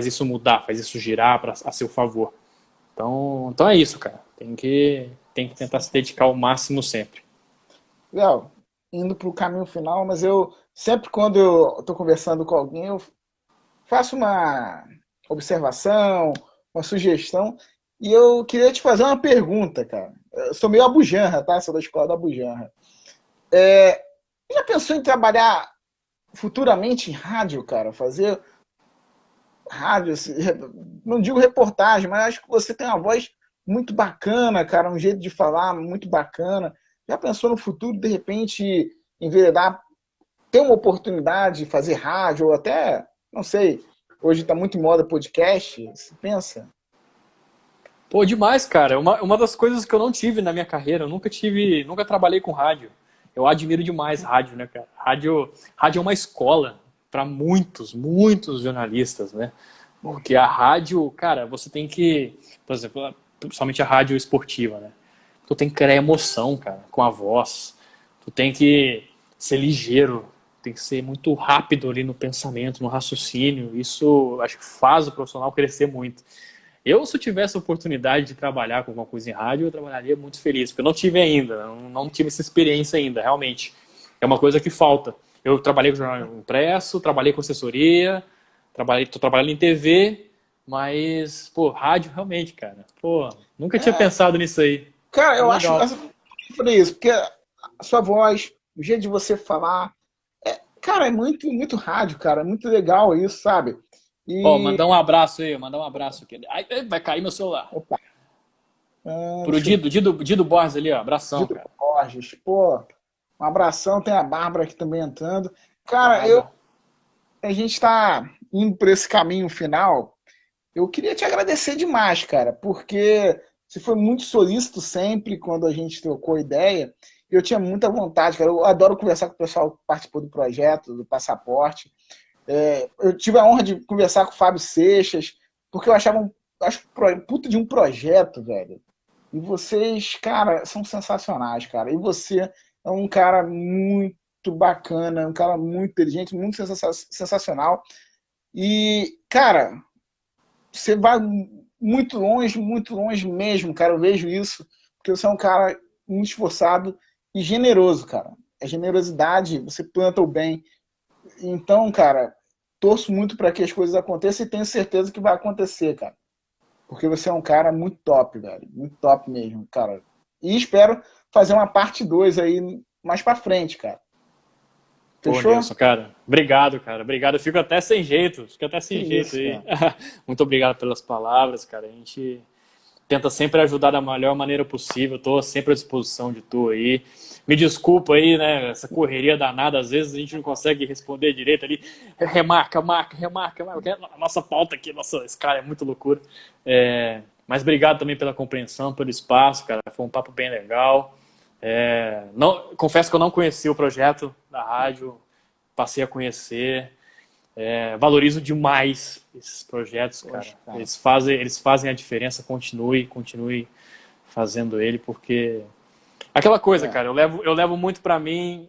isso mudar, faz isso girar a seu favor. Então é isso, cara. Tem que tentar se dedicar ao máximo sempre. Léo, indo para o caminho final, mas eu sempre quando eu estou conversando com alguém, eu faço uma observação, uma sugestão, e eu queria te fazer uma pergunta, cara. Eu sou meio abujanra, tá? Sou da escola da abujanra. Já pensou em trabalhar futuramente em rádio, cara? Fazer rádio, assim, não digo reportagem, mas acho que você tem uma voz muito bacana, cara, um jeito de falar muito bacana. Já pensou no futuro, de repente, enveredar, ter uma oportunidade de fazer rádio, ou até, não sei, hoje está muito em moda podcast, você pensa? Pô, demais, cara. Uma das coisas que eu não tive na minha carreira, eu nunca trabalhei com rádio. Eu admiro demais rádio, né, cara? Rádio é uma escola para muitos jornalistas, né? Porque a rádio, cara, você tem que, por exemplo, principalmente a rádio esportiva, né? Tu tem que criar emoção, cara, com a voz. Tu tem que ser ligeiro, tem que ser muito rápido ali no pensamento, no raciocínio. Isso acho que faz o profissional crescer muito. Eu, se eu tivesse a oportunidade de trabalhar com alguma coisa em rádio, eu trabalharia muito feliz, porque eu não tive ainda, não tive essa experiência ainda, realmente. É uma coisa que falta. Eu trabalhei com jornal impresso, trabalhei com assessoria, tô trabalhando em TV, mas, pô, rádio realmente, cara. Pô, nunca tinha É, pensado nisso aí. cara, Que eu acho, legal. eu falei isso, porque a sua voz, o jeito de você falar, cara, é muito rádio, cara, é muito legal isso, sabe? Ó, E, mandar um abraço aí, mandar um abraço aqui. Ai, vai cair meu celular. opa, Pro deixa eu Dido Borges ali, ó. Abração, Dito cara. Borges, pô, um abração, tem a Bárbara aqui também entrando. Cara, Bárbara. a gente está indo por esse caminho final. Eu queria te agradecer demais, cara, porque você foi muito solícito sempre quando a gente trocou ideia. Eu tinha muita vontade, cara. Eu adoro conversar com o pessoal que participou do projeto, do Passaporte. Eu tive a honra de conversar com o Fábio Seixas, porque eu achava acho puta de um projeto, velho. E vocês, cara, são sensacionais, cara. E você é um cara muito bacana, um cara muito inteligente, muito sensacional. E, cara, você vai muito longe mesmo, cara. Eu vejo isso, porque você é um cara muito esforçado e generoso, cara. A generosidade, você planta o bem. Então, cara, torço muito para que as coisas aconteçam e tenho certeza que vai acontecer, cara. Porque você é um cara muito top, velho. Muito top mesmo, cara. E espero fazer uma parte 2 aí mais pra frente, cara. Pô, Fechou? Nilson, cara. Obrigado, cara. Obrigado. Eu fico até sem jeito. Fico até Que sem jeito isso, aí. cara. Muito obrigado pelas palavras, cara. A gente tenta sempre ajudar da melhor maneira possível. Tô sempre à disposição de tu aí. Me desculpa aí, né? Essa correria danada, às vezes a gente não consegue responder direito ali. Remarca. A nossa pauta aqui, nossa, esse cara é muito loucura. Mas obrigado também pela compreensão, pelo espaço, cara. Foi um papo bem legal. Confesso que eu não conhecia o projeto da rádio, passei a conhecer. Valorizo demais esses projetos, cara. Poxa, cara. Eles fazem a diferença. Continue fazendo ele, porque aquela coisa, É. cara, eu levo muito pra mim,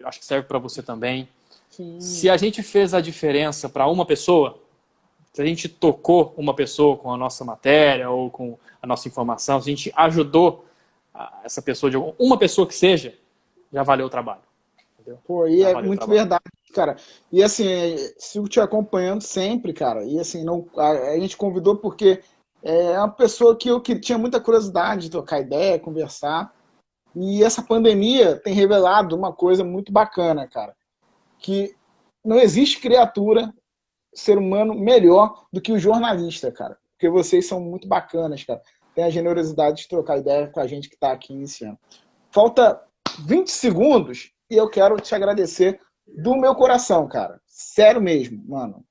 acho que serve pra você também. Se Sim. a gente fez a diferença pra uma pessoa, se a gente tocou uma pessoa com a nossa matéria ou com a nossa informação, se a gente ajudou essa pessoa uma pessoa que seja, já valeu o trabalho. entendeu? Pô, e é Valeu o muito trabalho. verdade, cara. E assim, sigo te acompanhando sempre, cara. E assim, não, a gente convidou porque é uma pessoa que tinha muita curiosidade de trocar ideia, conversar. E essa pandemia tem revelado uma coisa muito bacana, cara. Que não existe criatura, ser humano melhor do que o jornalista, cara. Porque vocês são muito bacanas, cara. Tem a generosidade de trocar ideia com a gente que está aqui iniciando. Falta 20 segundos e eu quero te agradecer do meu coração, cara. Sério mesmo, mano.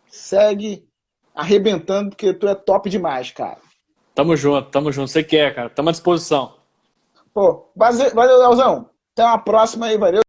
Segue arrebentando porque tu é top demais, cara. Tamo junto, tamo junto. Você quer, cara. Tamo à disposição. Pô, valeu, Leozão. Até uma próxima aí, valeu.